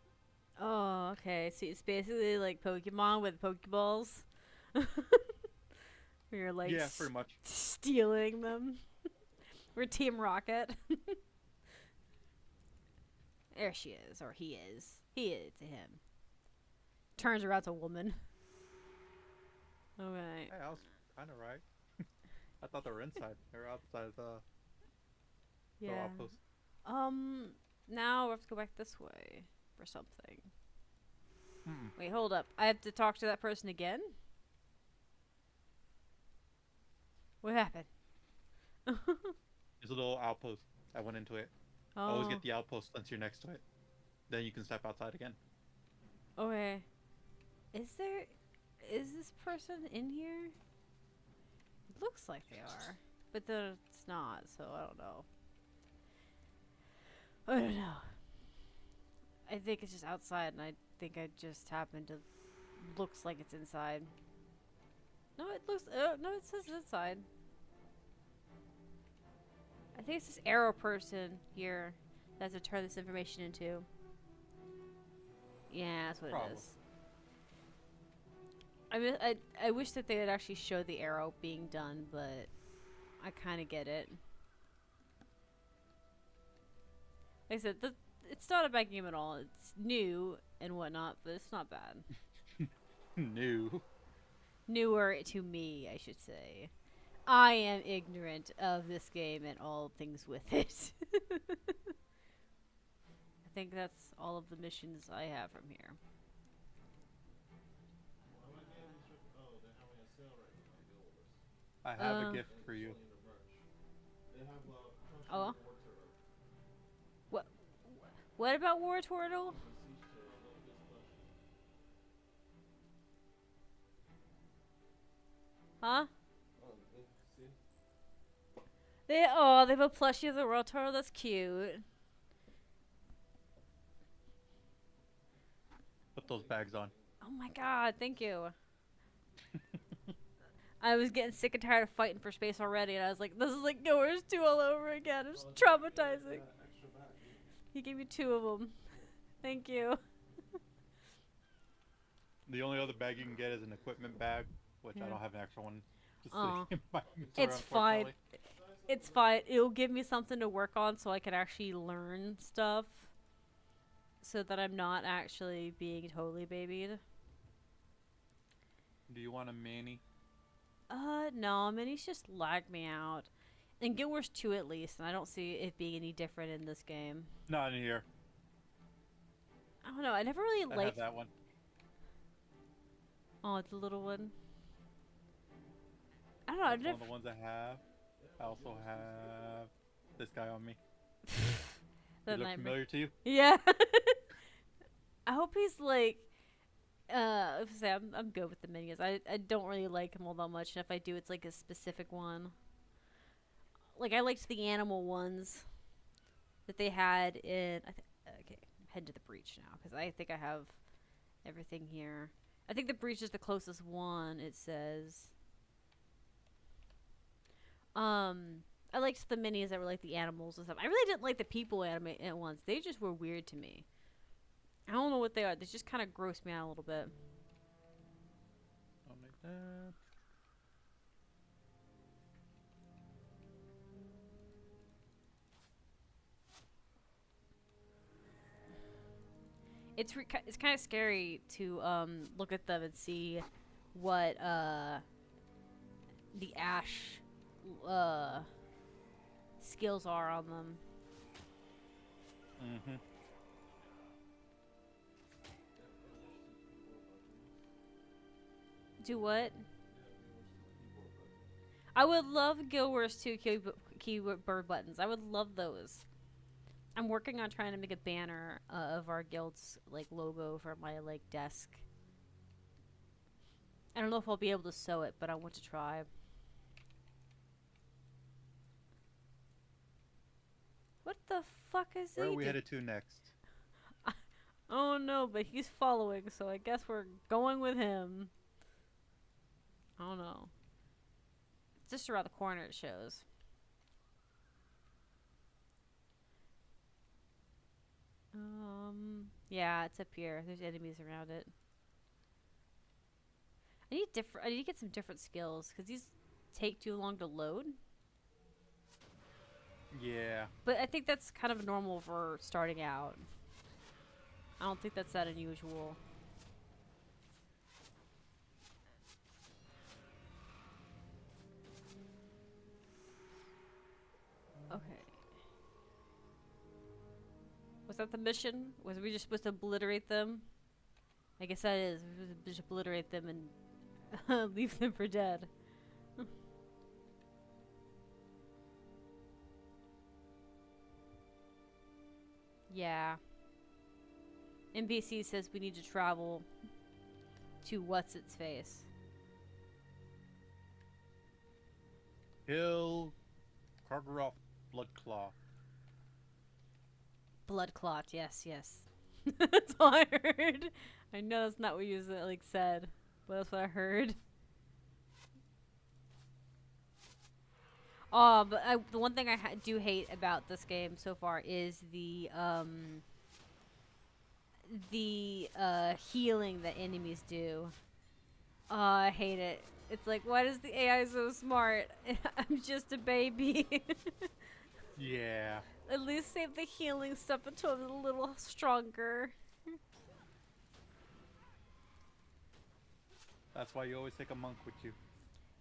Speaker 1: Oh, okay. So it's basically like Pokemon with Pokeballs. Where you're like
Speaker 3: Yeah, pretty much.
Speaker 1: stealing them. We're Team Rocket. There she is, or he is. He is to him. Turns around to a woman. Okay.
Speaker 3: Hey, I was kind of right. I thought they were inside. They were outside the
Speaker 1: Yeah.
Speaker 3: outpost.
Speaker 1: Um. Now we have to go back this way for something.
Speaker 3: Mm-mm.
Speaker 1: Wait, hold up. I have to talk to that person again? What happened?
Speaker 3: There's a little outpost. I went into it. Always
Speaker 1: Oh,
Speaker 3: get the outpost once you're next to it. Then you can step outside again.
Speaker 1: okay. Is there. Is this person in here? It looks like they are. But then it's not, so I don't know. I don't know. I think it's just outside, and I think I just happened to. Looks like it's inside. No, it looks. No, it says inside. I think it's this arrow person here that has to turn this information into. Yeah, that's what it
Speaker 3: Probably.
Speaker 1: is. I wish that they would actually show the arrow being done, but I kind of get it. Like I said, it's not a bad game at all. It's new and whatnot, but it's not bad.
Speaker 3: New.
Speaker 1: Newer to me, I should say. I am ignorant of this game and all things with it. I think that's all of the missions I have from here.
Speaker 2: What games are? Oh, they're having a sale right now at Guild.
Speaker 3: I have a
Speaker 1: Uh,
Speaker 3: gift
Speaker 2: And
Speaker 3: for you.
Speaker 2: showing the merch. They have plushie
Speaker 1: oh,
Speaker 2: war turtle.
Speaker 1: what? What about War Turtle?
Speaker 2: The siege turtle. Look at this plushie.
Speaker 1: Huh?
Speaker 2: Oh, see?
Speaker 1: They have a plushie of the War Turtle. That's cute.
Speaker 3: Put those bags on.
Speaker 1: Oh my god, thank you. I was getting sick and tired of fighting for space already, and I was like, this is like Yours 2 all over again. It's
Speaker 2: Oh,
Speaker 1: traumatizing.
Speaker 2: extra bag. Look.
Speaker 1: He gave me 2 of them.
Speaker 2: Yeah.
Speaker 1: Thank you.
Speaker 3: The only other bag you can get is an equipment bag, which I
Speaker 1: Yeah.
Speaker 3: don't have an extra one just sitting
Speaker 1: Oh,
Speaker 3: in my
Speaker 2: It's
Speaker 3: inventory,
Speaker 1: it's fine.
Speaker 3: unfortunately.
Speaker 1: It's fine. It'll give me something to work on so I can actually learn stuff so that I'm not actually being totally babied.
Speaker 3: Do you want a mini?
Speaker 1: No, Minis just lag me out. In Guild Wars 2 at least, and I don't see it being any different in this game.
Speaker 3: Not in here.
Speaker 1: I don't know, I never really
Speaker 3: I have
Speaker 1: liked.
Speaker 3: that one.
Speaker 1: Oh, it's a little one. I don't know, I
Speaker 3: That's one
Speaker 1: never.
Speaker 3: of the ones I have. I also have this guy on me. He
Speaker 1: The
Speaker 3: look
Speaker 1: nightmare.
Speaker 3: familiar to you?
Speaker 1: Yeah. I hope he's like. Say I'm good with the minions. I don't really like them all that much, and if I do, it's like a specific one. Like I liked the animal ones that they had in. Okay, head to the breach now because I think I have everything here. I think the breach is the closest one. It says. I liked the minis that were like the animals and stuff. I really didn't like the people animated ones. They just were weird to me. I don't know what they are. They just kind of gross me out a little bit.
Speaker 3: Something like that.
Speaker 1: It's kind of scary to look at them and see what the ash uh skills are on them.
Speaker 3: Mm-hmm.
Speaker 1: Do what?
Speaker 2: Yeah, keyboard buttons.
Speaker 1: I would love Guild Wars 2 keyboard buttons. I would love those. I'm working on trying to make a banner of our guild's like logo for my like desk. I don't know if I'll be able to sew it, but I want to try. What the fuck is
Speaker 3: Where are
Speaker 1: he
Speaker 3: we
Speaker 1: doing?
Speaker 3: headed to next?
Speaker 1: Oh no, but he's following, so I guess we're going with him. I don't know. It's just around the corner, it shows. Yeah, it's up here. There's enemies around it. I need to get some different skills because these take too long to load.
Speaker 3: Yeah.
Speaker 1: But I think that's kind of normal for starting out. I don't think that's that unusual. Okay. Was that the mission? Was we just supposed to obliterate them? I guess that is. We're supposed to just obliterate them and leave them for dead. Yeah. NPC says we need to travel to what's its face.
Speaker 3: Kill Karkaroff Bloodclaw.
Speaker 1: Blood clot. Yes, yes. That's all I heard. I know that's not what you said, but that's what I heard. Oh, but the one thing I do hate about this game so far is the healing that enemies do. Oh, I hate it. It's like, why is the AI so smart? I'm just a baby.
Speaker 3: Yeah.
Speaker 1: At least save the healing stuff until I'm a little stronger.
Speaker 3: That's why you always take a monk with you.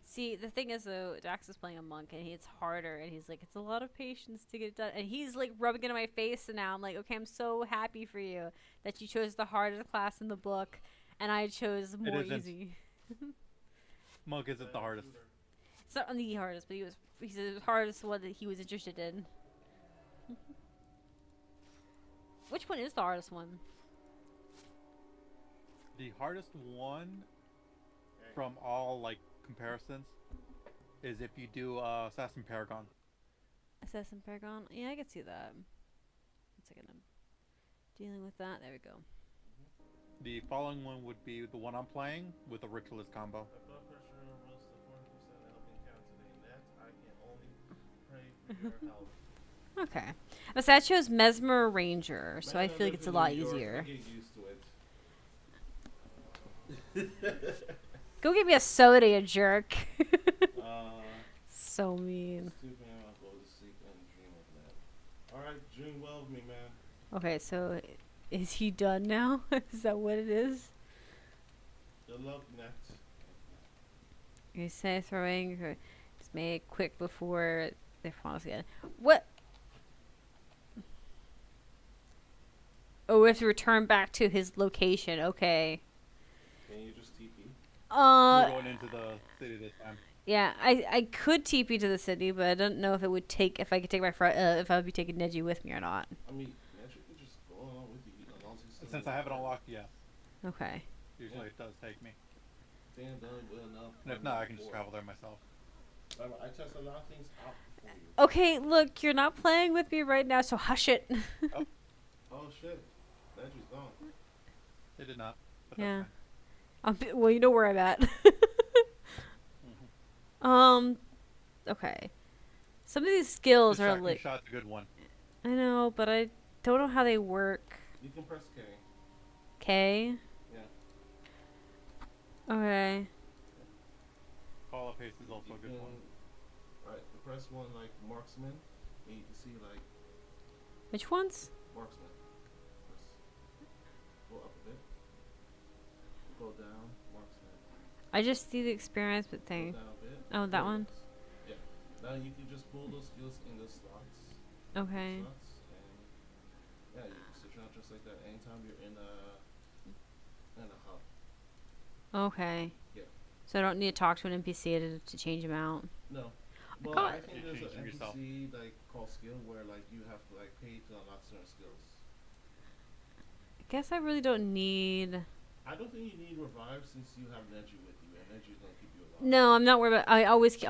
Speaker 1: See, the thing is though, Dax is playing a monk and it's harder and he's like, it's a lot of patience to get it done. And he's like rubbing it in my face and now I'm like, okay, I'm so happy for you that you chose the hardest class in the book and I chose more easy.
Speaker 3: Monk isn't the hardest.
Speaker 1: It's not the hardest, but he's the hardest one that he was interested in. Which one is the hardest one?
Speaker 3: The hardest one from all like comparisons is if you do Assassin Paragon.
Speaker 1: Assassin Paragon? Yeah, I could see that. 1 second, I'm dealing with that. There we go.
Speaker 3: The following one would be the one I'm playing with a Ritualist combo.
Speaker 2: My blood pressure rose to 40% helping count today. Net, I can only pray for your help.
Speaker 1: Okay. So I chose Mesmer Ranger, so I feel like it's a lot easier.
Speaker 2: Get used to it.
Speaker 1: Go get me a soda, you jerk. So mean.
Speaker 2: I'll go to sleep and dream of that. Alright, dream well of me, man.
Speaker 1: Okay, so is he done now? Is that what it is?
Speaker 2: Good luck, Net.
Speaker 1: You say throwing, just make it quick before they fall again. What? Oh, we have to return back to his location. Okay.
Speaker 2: Can you just TP?
Speaker 3: We're going into the city this time.
Speaker 1: Yeah, I could TP to the city, but I don't know if it would take if I could take my if I would be taking Neji with me or not.
Speaker 2: I mean, Neji could just go along with you.
Speaker 3: Since I have it unlocked, yes.
Speaker 1: Okay.
Speaker 3: Usually it does take me.
Speaker 2: Dan done well enough.
Speaker 3: And if not, I can just travel there myself.
Speaker 2: I test a lot of things out for you.
Speaker 1: Okay, look, you're not playing with me right now, so hush it.
Speaker 2: Oh shit, Neji's gone.
Speaker 3: They did not. But
Speaker 1: Yeah.
Speaker 3: that's fine.
Speaker 1: Well, you know where I'm at. Okay. Some of these skills
Speaker 3: This
Speaker 1: are
Speaker 3: shotgun
Speaker 1: like
Speaker 3: shot's a good one.
Speaker 1: I know, but I don't know how they work.
Speaker 2: You can press K.
Speaker 1: K.
Speaker 2: Yeah.
Speaker 1: Okay.
Speaker 3: Call of Haste is also
Speaker 2: You
Speaker 3: a good
Speaker 2: can,
Speaker 3: one.
Speaker 2: Right, the press one like marksman, and you can see like
Speaker 1: Which ones?
Speaker 2: marksman. Press. Go up a bit. Go down, marksman.
Speaker 1: I just see the experience with
Speaker 2: Go
Speaker 1: thing.
Speaker 2: down a bit.
Speaker 1: Oh, that one?
Speaker 2: Yeah. Now you can just pull those skills in the slots.
Speaker 1: Okay.
Speaker 2: Slots, and yeah, you can switch out just like that anytime you're in a hub.
Speaker 1: Okay.
Speaker 2: Yeah.
Speaker 1: So I don't need to talk to an NPC to change them out.
Speaker 2: No. Well,
Speaker 1: got
Speaker 2: I
Speaker 1: it.
Speaker 2: think
Speaker 3: You
Speaker 2: there's
Speaker 3: change
Speaker 2: an
Speaker 3: them yourself.
Speaker 2: NPC like called skill where like you have to like pay to unlock certain skills.
Speaker 1: I guess I really don't need.
Speaker 2: I don't think you need revive since you have Neji with you, and Neji's gonna keep you alive.
Speaker 1: No, I'm not worried about. I'm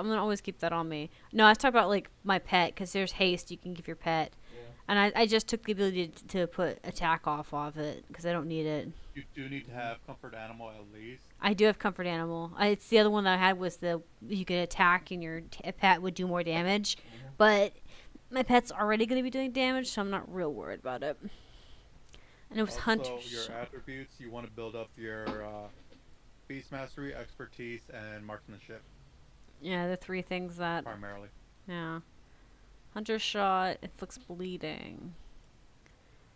Speaker 1: gonna always keep that on me. No, I was talking about like my pet because there's haste you can give your pet,
Speaker 2: Yeah.
Speaker 1: and I just took the ability to put attack off of it because I don't need it.
Speaker 3: You do need to have Comfort Animal at least.
Speaker 1: I do have comfort animal. It's the other one that I had was you could attack and your pet would do more damage, but my pet's already gonna be doing damage, so I'm not real worried about it. And it was
Speaker 3: Also,
Speaker 1: hunter.
Speaker 3: your attributes, you want to build up your Beast Mastery, Expertise, and Marksmanship,
Speaker 1: Yeah, the three things that.
Speaker 3: primarily.
Speaker 1: Yeah. Hunter shot inflicts bleeding.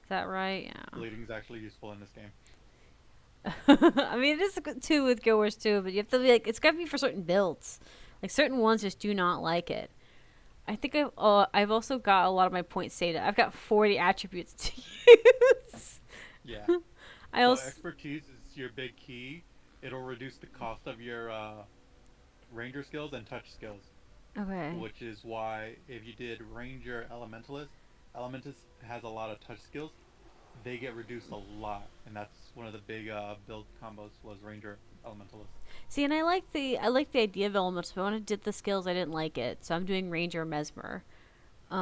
Speaker 1: Is that right? Yeah.
Speaker 3: Bleeding is actually useful in this game.
Speaker 1: I mean, it is too with Guild Wars too, but you have to be like, it's gotta be for certain builds. Like certain ones just do not like it. I think I've also got a lot of my points saved. I've got 40 attributes to use.
Speaker 3: Yeah.
Speaker 1: I
Speaker 3: So
Speaker 1: also
Speaker 3: expertise is your big key. It'll reduce the cost of your ranger skills and touch skills,
Speaker 1: okay.
Speaker 3: which is why if you did ranger elementalist has a lot of touch skills. They get reduced a lot, and that's one of the big build combos was ranger elementalist.
Speaker 1: See, and I like the idea of elements, but when I did the skills, I didn't like it. So I'm doing ranger mesmer.
Speaker 3: That's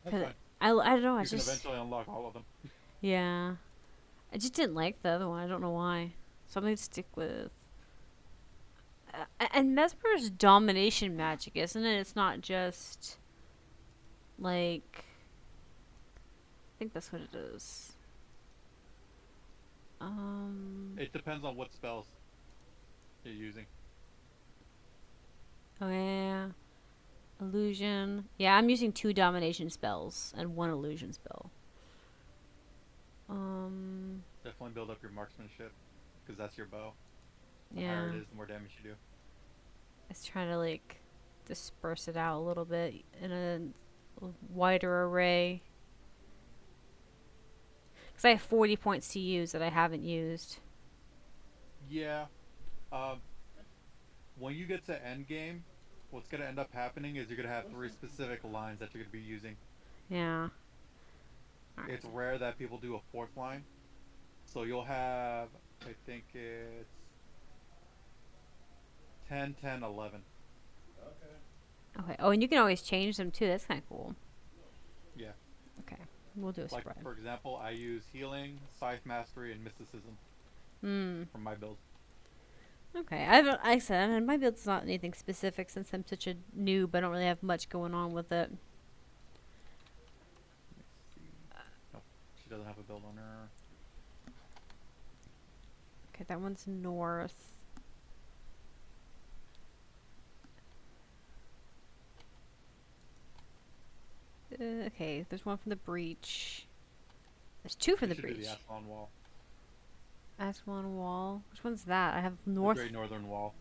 Speaker 1: 'Cause
Speaker 3: fine.
Speaker 1: I don't know. I
Speaker 3: You can
Speaker 1: just
Speaker 3: eventually unlock all of them.
Speaker 1: yeah. I just didn't like the other one. I don't know why. So I'm gonna stick with. And mesmer is domination magic, isn't it? It's not just like I think that's what it is. Um.
Speaker 3: It depends on what spells you're using.
Speaker 1: Oh yeah. Illusion. Yeah, I'm using 2 domination spells and 1 illusion spell. Um.
Speaker 3: Definitely build up your marksmanship because that's your bow. The higher
Speaker 1: Yeah.
Speaker 3: it is, the more damage you do.
Speaker 1: I was trying to like disperse it out a little bit in a wider array. Because I have 40 points to use that I haven't used.
Speaker 3: Yeah. Um, when you get to end game, what's gonna end up happening is you're gonna have three specific lines that you're gonna be using.
Speaker 1: Yeah. Alright.
Speaker 3: It's rare that people do a fourth line, so you'll have I think it's 10, 10, 11.
Speaker 2: Okay.
Speaker 1: Okay. Oh, and you can always change them too. That's kind of cool.
Speaker 3: Yeah.
Speaker 1: Okay. We'll do a
Speaker 3: Like
Speaker 1: spread.
Speaker 3: for example, I use healing, scythe mastery, and mysticism
Speaker 1: Hmm.
Speaker 3: from my build.
Speaker 1: Okay. I haven't. I said and my build's not anything specific since I'm such a noob. I don't really have much going on with it.
Speaker 3: Let me see. Nope, she doesn't have a build on her.
Speaker 1: Okay, that one's north. Okay, there's one from the breach. There's 2 from
Speaker 3: You
Speaker 1: the
Speaker 3: should do the
Speaker 1: breach.
Speaker 3: Ascalon Wall,
Speaker 1: Aswan Wall. Which one's that? I have
Speaker 3: the
Speaker 1: north.
Speaker 3: Great Northern Wall.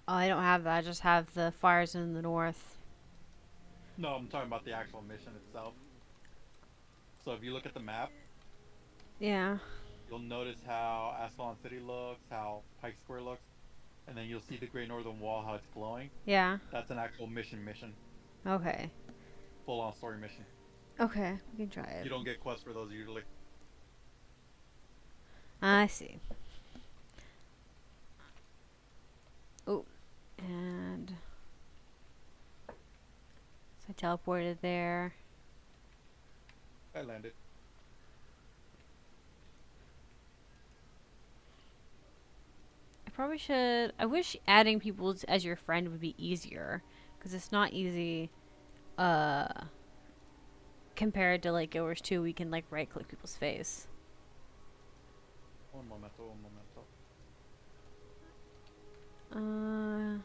Speaker 1: Oh, I don't have that. I just have the fires in the north.
Speaker 3: No, I'm talking about the actual mission itself. So if you look at the map,
Speaker 1: Yeah.
Speaker 3: you'll notice how Ascalon City looks, how Pike Square looks, and then you'll see the Great Northern Wall, how it's glowing.
Speaker 1: Yeah.
Speaker 3: That's an actual mission,
Speaker 1: Okay.
Speaker 3: full on story mission.
Speaker 1: Okay, we can try it.
Speaker 3: You don't get quests for those usually.
Speaker 1: I see. Oh, and so I teleported there.
Speaker 3: I landed.
Speaker 1: I probably should. I wish adding people as your friend would be easier, because it's not easy. Uh, Compared to like Guild Wars 2, we can like right click people's face.
Speaker 3: Un momento, un momento.
Speaker 1: Uh,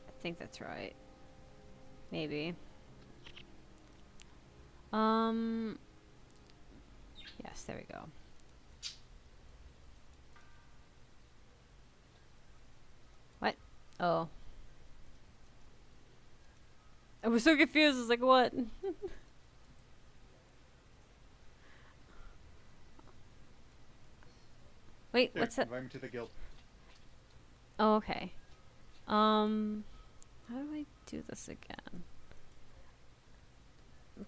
Speaker 1: I think that's right. Maybe. Yes, there we go. What? Oh. I was so confused. I was like, what? Wait,
Speaker 3: Here,
Speaker 1: what's that?
Speaker 3: invite me to the guild.
Speaker 1: Oh, okay. How do I do this again?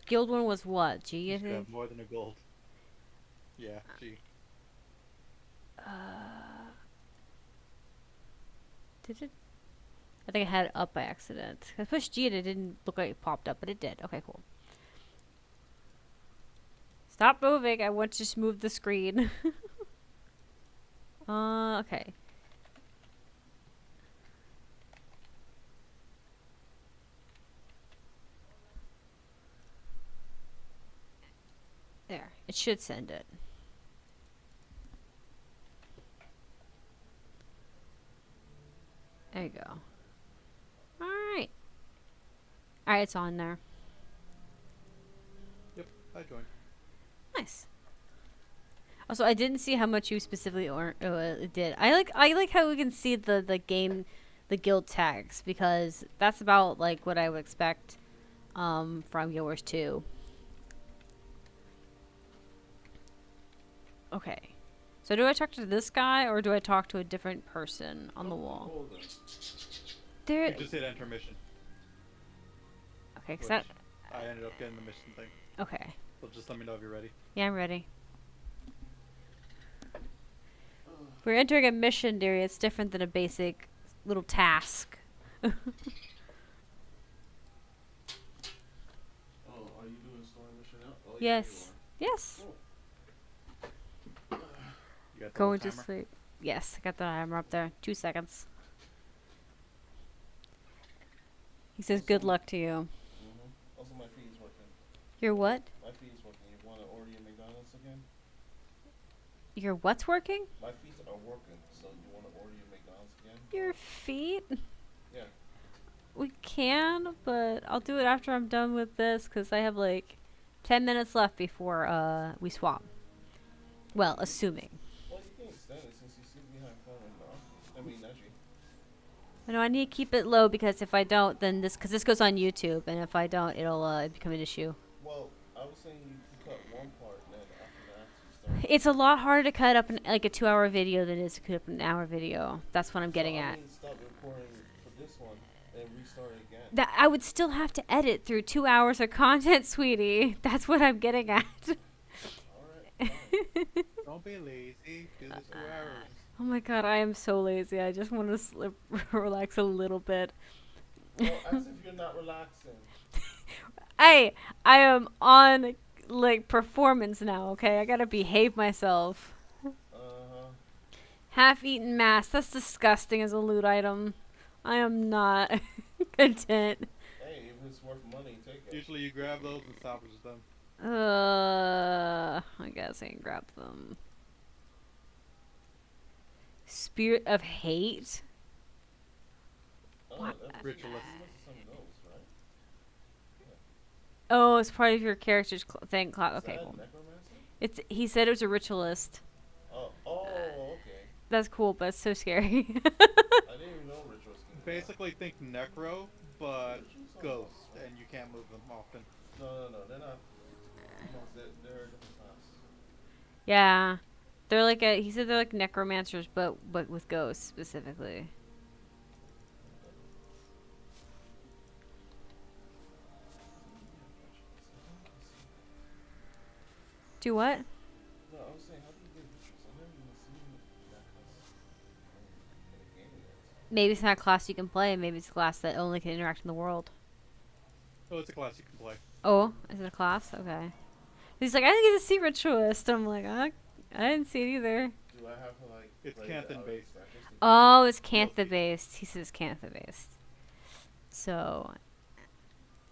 Speaker 1: Guild one was what? G,
Speaker 3: You
Speaker 1: I
Speaker 3: should have
Speaker 1: think?
Speaker 3: more than a gold. Yeah, gee.
Speaker 1: Did it? I think I had it up by accident. I pushed G and it didn't look like it popped up, but it did. Okay, cool. Stop moving. I want to just move the screen. Okay. There. It should send it. There you go. Alright. Alright, it's on there.
Speaker 3: Yep, I joined.
Speaker 1: Nice. Also, I didn't see how much you specifically did. I like how we can see the game, the guild tags because that's about like what I would expect from Guild Wars 2. Okay. So do I talk to this guy or do I talk to a different person on the wall?
Speaker 2: Hold on.
Speaker 1: There.
Speaker 3: You just hit enter mission,
Speaker 1: Okay, cause
Speaker 3: which
Speaker 1: that.
Speaker 3: I ended up getting the mission thing.
Speaker 1: Okay.
Speaker 3: So just let me know if you're ready.
Speaker 1: Yeah, I'm ready.
Speaker 2: Uh,
Speaker 1: We're entering a mission, dearie. It's different than a basic little task.
Speaker 2: oh, are you doing story mission now? Oh, yeah, you
Speaker 1: Yes. Yes.
Speaker 2: are.
Speaker 3: You got the
Speaker 1: Going to
Speaker 3: timer?
Speaker 1: sleep. Yes, I got the timer up there. 2 seconds. He says, "Good luck to you."
Speaker 2: Also, my feed is working.
Speaker 1: Your what?
Speaker 2: My feed is working. You want to order your McDonald's again?
Speaker 1: Your what's working?
Speaker 2: My feet are working, so you want to order your McDonald's again?
Speaker 1: Your feet?
Speaker 2: Yeah.
Speaker 1: We can, but I'll do it after I'm done with this because I have like 10 minutes left before we swap. Well, assuming.
Speaker 2: Well, you can extend it since you sit behind phone and Najee.
Speaker 1: I know I need to keep it low because if I don't, then this goes on YouTube, and if I don't, it'll become an issue.
Speaker 2: Well, I was saying you can cut one part, and then after that you start.
Speaker 1: It's a lot harder to cut up like a 2-hour video than it is to cut up an hour video. That's what I'm getting
Speaker 2: so,
Speaker 1: at.
Speaker 2: Stop recording for this one and restart it again.
Speaker 1: That I would still have to edit through 2 hours of content, sweetie. That's what I'm getting at.
Speaker 2: Alright, fine.
Speaker 3: Don't be lazy. Do the 2 hours.
Speaker 1: Oh my god, I am so lazy. I just want to relax a little bit.
Speaker 2: Well, as if you're not relaxing.
Speaker 1: I am on like performance now, okay? I gotta behave myself.
Speaker 2: Uh-huh.
Speaker 1: Half-eaten mass. That's disgusting as a loot item. I am not content.
Speaker 2: Hey, if it's worth money, take it.
Speaker 3: Usually you grab those and salvage them.
Speaker 1: I guess I can grab them. Spirit of hate?
Speaker 2: Oh,
Speaker 1: What?
Speaker 2: that's
Speaker 3: Ritualist.
Speaker 2: some ghost, right?
Speaker 1: Oh, it's part of your character's thing.
Speaker 2: Is
Speaker 1: Okay,
Speaker 2: that
Speaker 1: cool.
Speaker 2: necromancer?
Speaker 1: He said it was a ritualist.
Speaker 2: Oh, okay.
Speaker 1: That's cool, but it's so scary.
Speaker 2: I didn't even know rituals can do that.
Speaker 3: Basically think necro, but
Speaker 2: Rituals are
Speaker 3: ghost,
Speaker 2: awesome.
Speaker 3: and you can't move them often.
Speaker 2: No, they're not. No, they're a different class.
Speaker 1: Yeah. They're like he said they're like necromancers, but with ghosts specifically. Do what?
Speaker 2: No, I was saying, how do you get rituals? I never even seen that class in a game yet.
Speaker 1: Maybe it's not a class you can play. Maybe it's a class that only can interact in the world.
Speaker 3: Oh, it's a class you can play.
Speaker 1: Oh, is it a class? Okay. He's like, I didn't get to see ritualist. I'm like, I didn't see it either.
Speaker 2: Do I have to like?
Speaker 3: It's
Speaker 2: play
Speaker 3: Canthan
Speaker 2: the outer
Speaker 3: based.
Speaker 2: expansions to
Speaker 1: Oh, it's
Speaker 3: No.
Speaker 1: Cantha based. He says Cantha based. So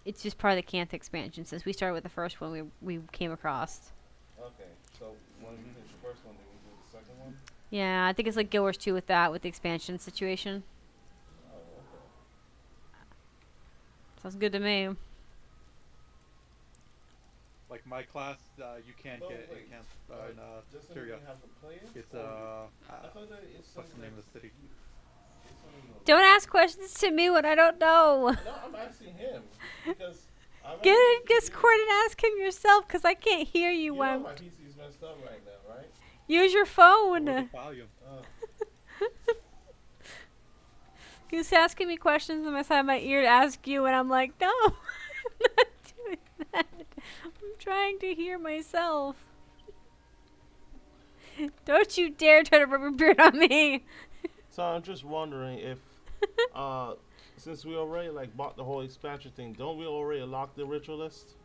Speaker 1: it's just part of the Cantha expansion. Since we started with the first one, we came across.
Speaker 2: Okay, so when we finish the first one, then we do the second one.
Speaker 1: Yeah, I think it's like Guild Wars 2 with that, with the expansion situation.
Speaker 2: Oh, okay.
Speaker 1: Sounds good to me.
Speaker 3: Like my class, you can't
Speaker 2: Oh,
Speaker 3: get
Speaker 2: wait.
Speaker 3: in camp in
Speaker 2: Doesn't
Speaker 3: Syria.
Speaker 2: you have to play it?
Speaker 3: It's
Speaker 2: Or I thought that it's
Speaker 3: what's the
Speaker 2: something
Speaker 3: name of the city?
Speaker 2: it's something
Speaker 1: Don't ask questions to me when I don't know.
Speaker 2: No, I'm asking him because I've
Speaker 1: Get
Speaker 2: actually
Speaker 1: in Discord and ask him yourself, because I can't hear you
Speaker 2: You
Speaker 1: when.
Speaker 2: know my PC is messed up right now, right?
Speaker 1: Use your
Speaker 3: Lower the
Speaker 1: phone.
Speaker 3: volume.
Speaker 1: He's asking me questions on my side of my ear to ask you, and I'm like, no, I'm not doing that. I'm trying to hear myself. Don't you dare try to rub your beard on me.
Speaker 2: So I'm just wondering if, since we already like bought the whole expansion thing, don't we already lock the ritualist?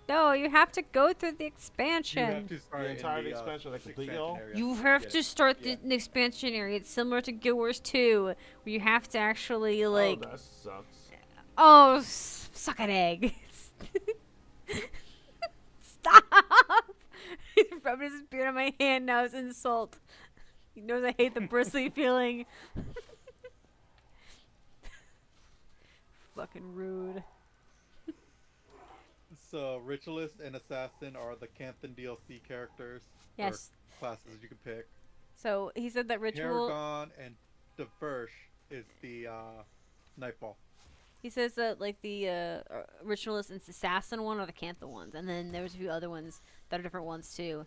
Speaker 1: No, you have to go through the
Speaker 3: You have
Speaker 1: expansion.
Speaker 3: to start
Speaker 2: The
Speaker 3: in
Speaker 2: entire
Speaker 3: the
Speaker 2: expansion, like complete
Speaker 3: expansion
Speaker 2: all?
Speaker 3: area.
Speaker 1: You have
Speaker 3: Get
Speaker 1: to
Speaker 3: it.
Speaker 1: start
Speaker 3: Yeah.
Speaker 1: the expansion area. It's similar to Guild Wars 2, where you have to actually, like...
Speaker 2: Oh, that sucks.
Speaker 1: Oh, suck an egg. Stop! He's rubbing his beard on my hand now. It's an insult. He knows I hate the bristly feeling. Fucking rude.
Speaker 3: So, Ritualist and Assassin are the Canthan DLC characters. for
Speaker 1: Yes.
Speaker 3: classes you can pick.
Speaker 1: So he said that ritual.
Speaker 3: Paragon and Diverse is the Nightfall.
Speaker 1: He says that like the ritualist and assassin one are the Cantha ones, and then there's a few other ones that are different ones too.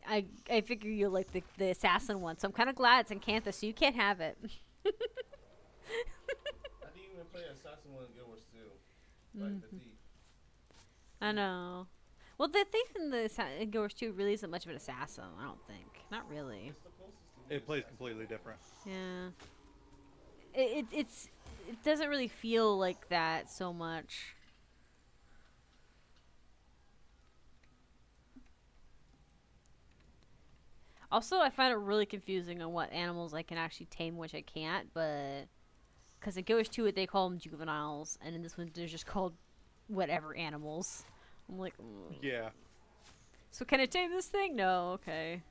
Speaker 1: I figure you like the assassin one, so I'm kind of glad it's in Cantha, so you can't have it.
Speaker 2: I didn't even play Assassin One in Guild Wars 2, like the
Speaker 1: Hmm.
Speaker 2: thief.
Speaker 1: I know. Well, the thief in the in Guild Wars 2 really isn't much of an assassin. I don't think. Not really.
Speaker 2: It's the closest to
Speaker 3: It
Speaker 2: the
Speaker 3: plays
Speaker 2: assassin.
Speaker 3: completely different.
Speaker 1: Yeah. It doesn't really feel like that so much. Also, I find it really confusing on what animals I can actually tame, which I can't. But because in Guild Wars 2, they call them juveniles, and in this one, they're just called whatever animals. I'm like,
Speaker 3: Yeah.
Speaker 1: so can I tame this thing? No, okay.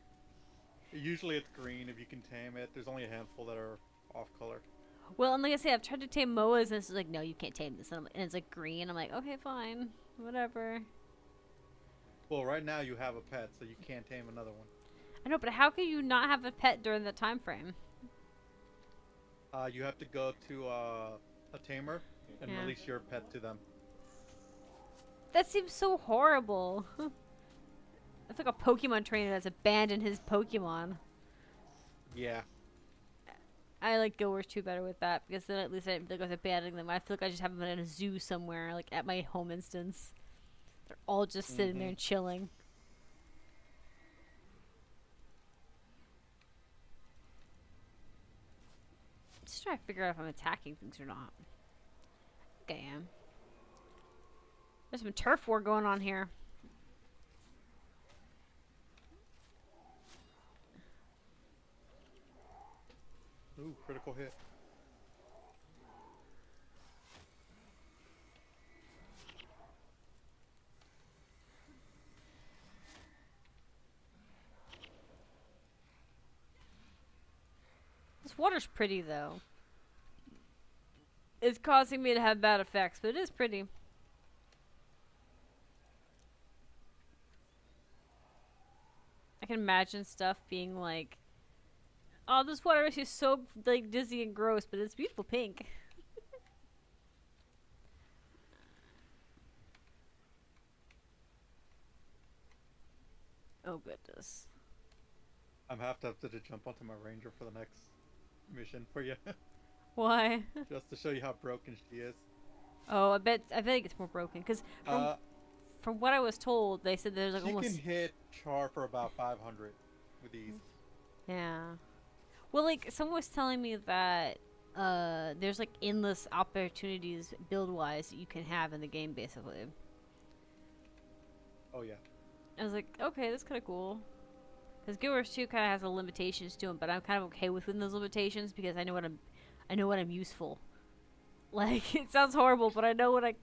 Speaker 3: Usually it's green if you can tame it. There's only a handful that are off color.
Speaker 1: Well, and like I say, I've tried to tame moas, and it's like, no, you can't tame this, and it's like green. I'm like, okay, fine, whatever.
Speaker 3: Well, right now you have a pet, so you can't tame another one.
Speaker 1: I know, but how can you not have a pet during that time frame?
Speaker 3: You have to go to a tamer and
Speaker 1: Yeah,
Speaker 3: release your pet to them.
Speaker 1: that seems so horrible. It's like a Pokemon trainer that's abandoned his Pokemon.
Speaker 3: Yeah.
Speaker 1: I like Guild Wars 2 better with that because then at least I didn't feel like I was abandoning them. I feel like I just have them in a zoo somewhere, like at my home instance. They're all just sitting there
Speaker 3: Mm-hmm.
Speaker 1: and chilling. Just trying to figure out if I'm attacking things or not. I think I am. There's some turf war going on here.
Speaker 3: Ooh, critical hit.
Speaker 1: This water's pretty though. It's causing me to have bad effects, but it is pretty. I can imagine stuff being like, "Oh, this water makes you so like dizzy and gross," but it's beautiful pink. Oh goodness.
Speaker 3: I'm have to jump onto my ranger for the next mission for you,
Speaker 1: Why?
Speaker 3: just to show you how broken she is.
Speaker 1: Oh, I bet it gets more broken because
Speaker 3: Uh,
Speaker 1: from what I was told, they said there's like
Speaker 3: she can
Speaker 1: almost
Speaker 3: hit char for about 500 with ease.
Speaker 1: yeah. Well, like someone was telling me that there's like endless opportunities build wise that you can have in the game basically.
Speaker 3: Oh yeah.
Speaker 1: I was like, okay, that's kind of cool. Because Guild Wars 2 kind of has the limitations to them, but I'm kind of okay within those limitations because I know what I'm useful. Like it sounds horrible, but I know what I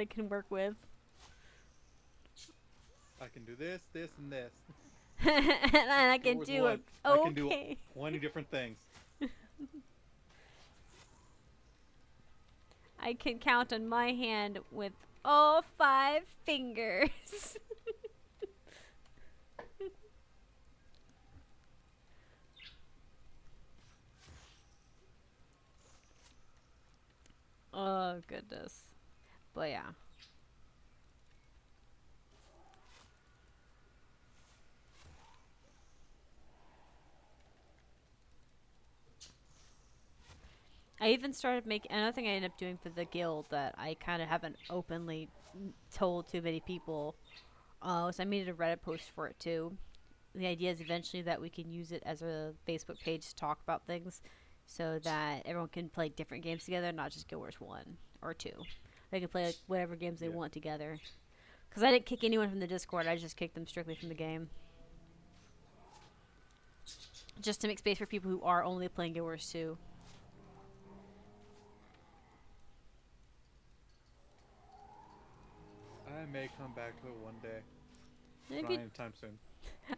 Speaker 1: can work with.
Speaker 3: I can do this, this, and this.
Speaker 1: And I
Speaker 3: Go
Speaker 1: can
Speaker 3: with
Speaker 1: do
Speaker 3: one.
Speaker 1: it.
Speaker 3: I can do
Speaker 1: Okay.
Speaker 3: 20 different things.
Speaker 1: I can count on my hand with all 5 fingers. Oh goodness. But yeah. I even started making another thing I ended up doing for the guild that I kind of haven't openly told too many people. So I made a Reddit post for it too. The idea is eventually that we can use it as a Facebook page to talk about things, so that everyone can play different games together, not just Guild Wars 1 or 2. They can play like whatever games they
Speaker 3: Yeah.
Speaker 1: want together. Because I didn't kick anyone from the Discord, I just kicked them strictly from the game. Just to make space for people who are only playing Guild Wars 2.
Speaker 3: I may come back to it one day.
Speaker 1: If
Speaker 3: Not
Speaker 1: you,
Speaker 3: anytime soon.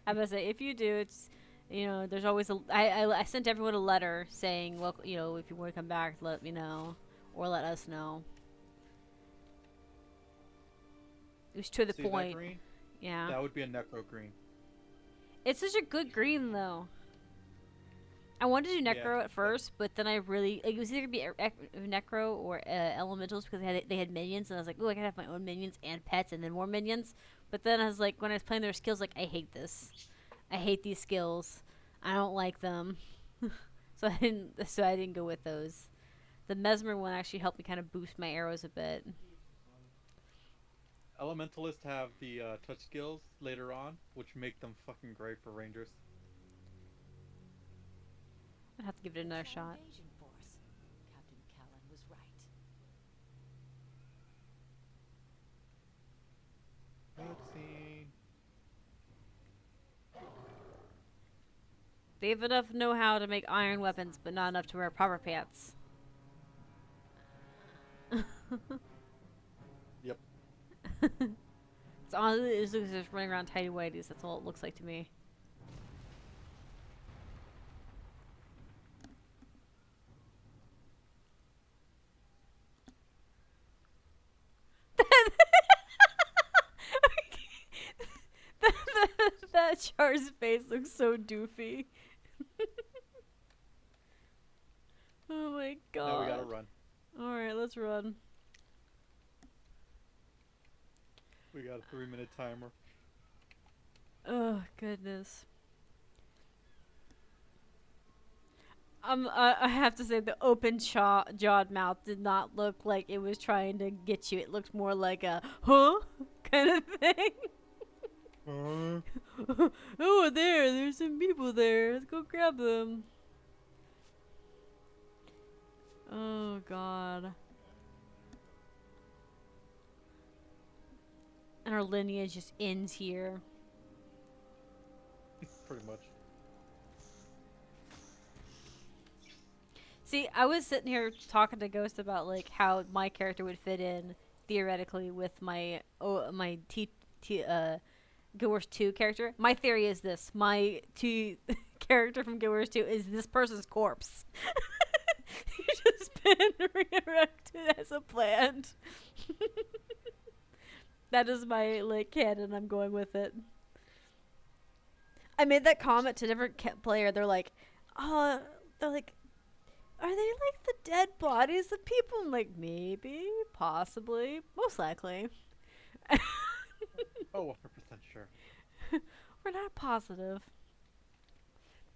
Speaker 1: I must say, if you do, it's there's always a. I sent everyone a letter saying, well, if you want to come back, let me know, or let us know. It was to the
Speaker 3: See that
Speaker 1: point.
Speaker 3: green?
Speaker 1: Yeah.
Speaker 3: That would be a necro green.
Speaker 1: It's such a good green though. I wanted to do
Speaker 3: Yeah,
Speaker 1: Necro at
Speaker 3: but
Speaker 1: first, but then I really like, it was either gonna be Necro or Elementals because they had minions, and I was like, oh, I can have my own minions and pets, and then more minions. But then I was like, when I was playing their skills, like I hate this. I hate these skills. I don't like them. So I didn't go with those. The Mesmer one actually helped me kind of boost my arrows a bit.
Speaker 3: elementalists have the touch skills later on, which make them fucking great for rangers.
Speaker 1: I'd have to give it another
Speaker 4: Our
Speaker 1: shot.
Speaker 4: invasion force. Captain Callan was right.
Speaker 3: Cutscene.
Speaker 1: They have enough know-how to make iron weapons, but not enough to wear proper pants.
Speaker 3: Yep.
Speaker 1: It's honestly it's just running around tidy whities. That's all it looks like to me. That Char's face looks so doofy. Oh my god.
Speaker 3: Now we gotta run.
Speaker 1: Alright, let's run.
Speaker 3: We got a 3-minute timer.
Speaker 1: Oh, goodness. I have to say the open jawed mouth did not look like it was trying to get you. It looked more like a huh kind of thing. Oh, there's some people there. Let's go grab them. Oh god. And our lineage just ends here.
Speaker 3: Pretty much.
Speaker 1: See, I was sitting here talking to Ghost about like how my character would fit in theoretically with my Guild Wars 2 character. My theory is this: my two character from Guild Wars 2 is this person's corpse. He's just been resurrected as a plant. That is my like canon. I'm going with it. I made that comment to a different player. They're like, are they like the dead bodies of people? I'm like, maybe, possibly, most likely.
Speaker 3: Oh, 100% sure.
Speaker 1: We're not positive.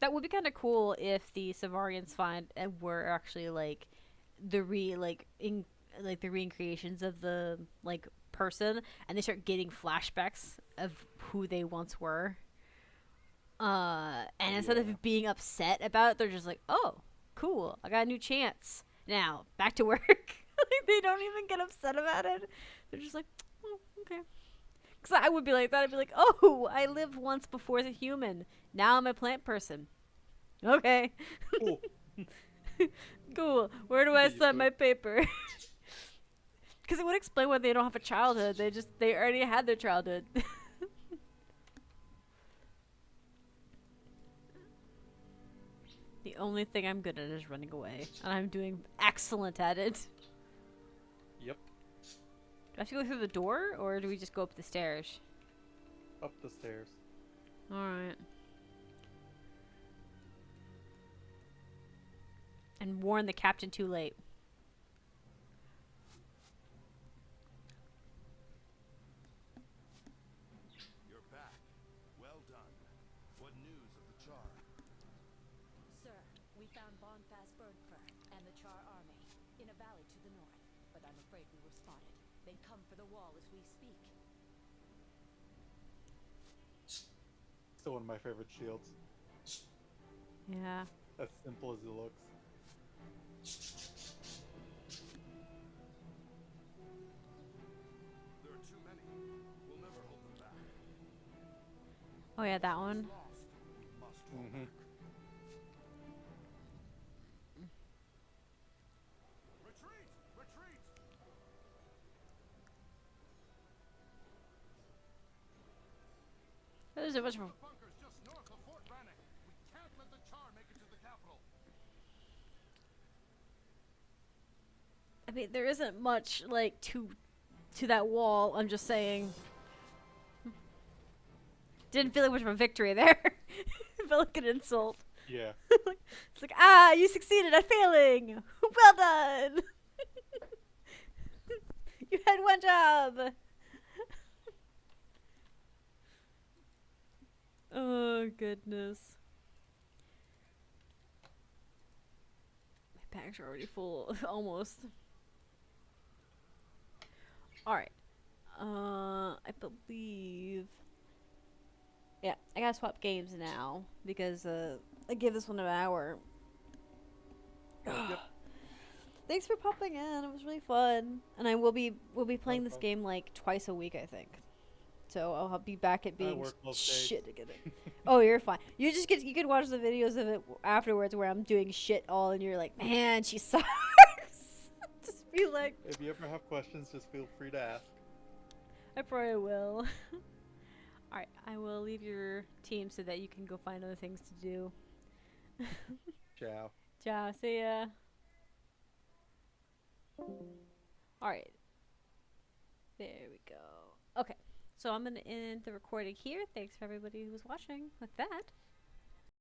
Speaker 1: That would be kind of cool if the Savarians find and were actually like the the recreations of the like person, and they start getting flashbacks of who they once were. And instead
Speaker 3: Yeah.
Speaker 1: of being upset about it, they're just like, "Oh, cool! I got a new chance. Now back to work." Like they don't even get upset about it. They're just like, "Oh, okay." Because I would be like that. I'd be like, "Oh, I lived once before as a human. Now I'm a plant person." Okay.
Speaker 3: Cool.
Speaker 1: Cool. Where do I
Speaker 3: Get used
Speaker 1: sign
Speaker 3: to
Speaker 1: my
Speaker 3: it.
Speaker 1: paper? Because it would explain why they don't have a childhood. They already had their childhood. The only thing I'm good at is running away, and I'm doing excellent at it.
Speaker 3: Yep.
Speaker 1: Do I have to go through the door, or do we just go up the stairs?
Speaker 3: Up the stairs.
Speaker 1: Alright. And warn the captain too late.
Speaker 5: You're back. Well done. What news of the Char?
Speaker 4: Sir, we found Bonfast Birdfur and the Char army in a valley to the north, but I'm afraid we were spotted. They come for the wall as we speak.
Speaker 3: Still one of my favorite shields.
Speaker 1: Yeah.
Speaker 3: As simple as it looks.
Speaker 5: There are too many. We'll never hold them back.
Speaker 1: Oh yeah, that one.
Speaker 5: Lost. We must hold
Speaker 3: Mm-hmm.
Speaker 5: back. Retreat! Retreat!
Speaker 1: There's a bunch of.
Speaker 5: The bunkers just north of Fort Rannoch. We can't let the Char make it to the capital.
Speaker 1: I mean, there isn't much like to that wall. I'm just saying. Didn't feel like much of a victory there. It felt like an insult.
Speaker 3: Yeah.
Speaker 1: It's like, ah, you succeeded at failing. Well done. You had one job. Oh, goodness. My bags are already full. Almost. Alright. I believe. Yeah, I gotta swap games now because I gave this one an hour.
Speaker 3: Yep.
Speaker 1: Thanks for popping in. It was really fun, and we'll be playing this
Speaker 3: problem.
Speaker 1: game like twice a week, I think. So I'll be back at
Speaker 3: I
Speaker 1: being
Speaker 3: work most days.
Speaker 1: shit again. Oh, you're fine. You can watch the videos of it afterwards where I'm doing shit all, and you're like, man, she sucks. Just be like,
Speaker 3: If you ever have questions, just feel free to ask.
Speaker 1: I probably will. Alright, I will leave your team so that you can go find other things to do.
Speaker 3: Ciao.
Speaker 1: Ciao, see ya. Alright. There we go. Okay, so I'm going to end the recording here. Thanks for everybody who was watching with that.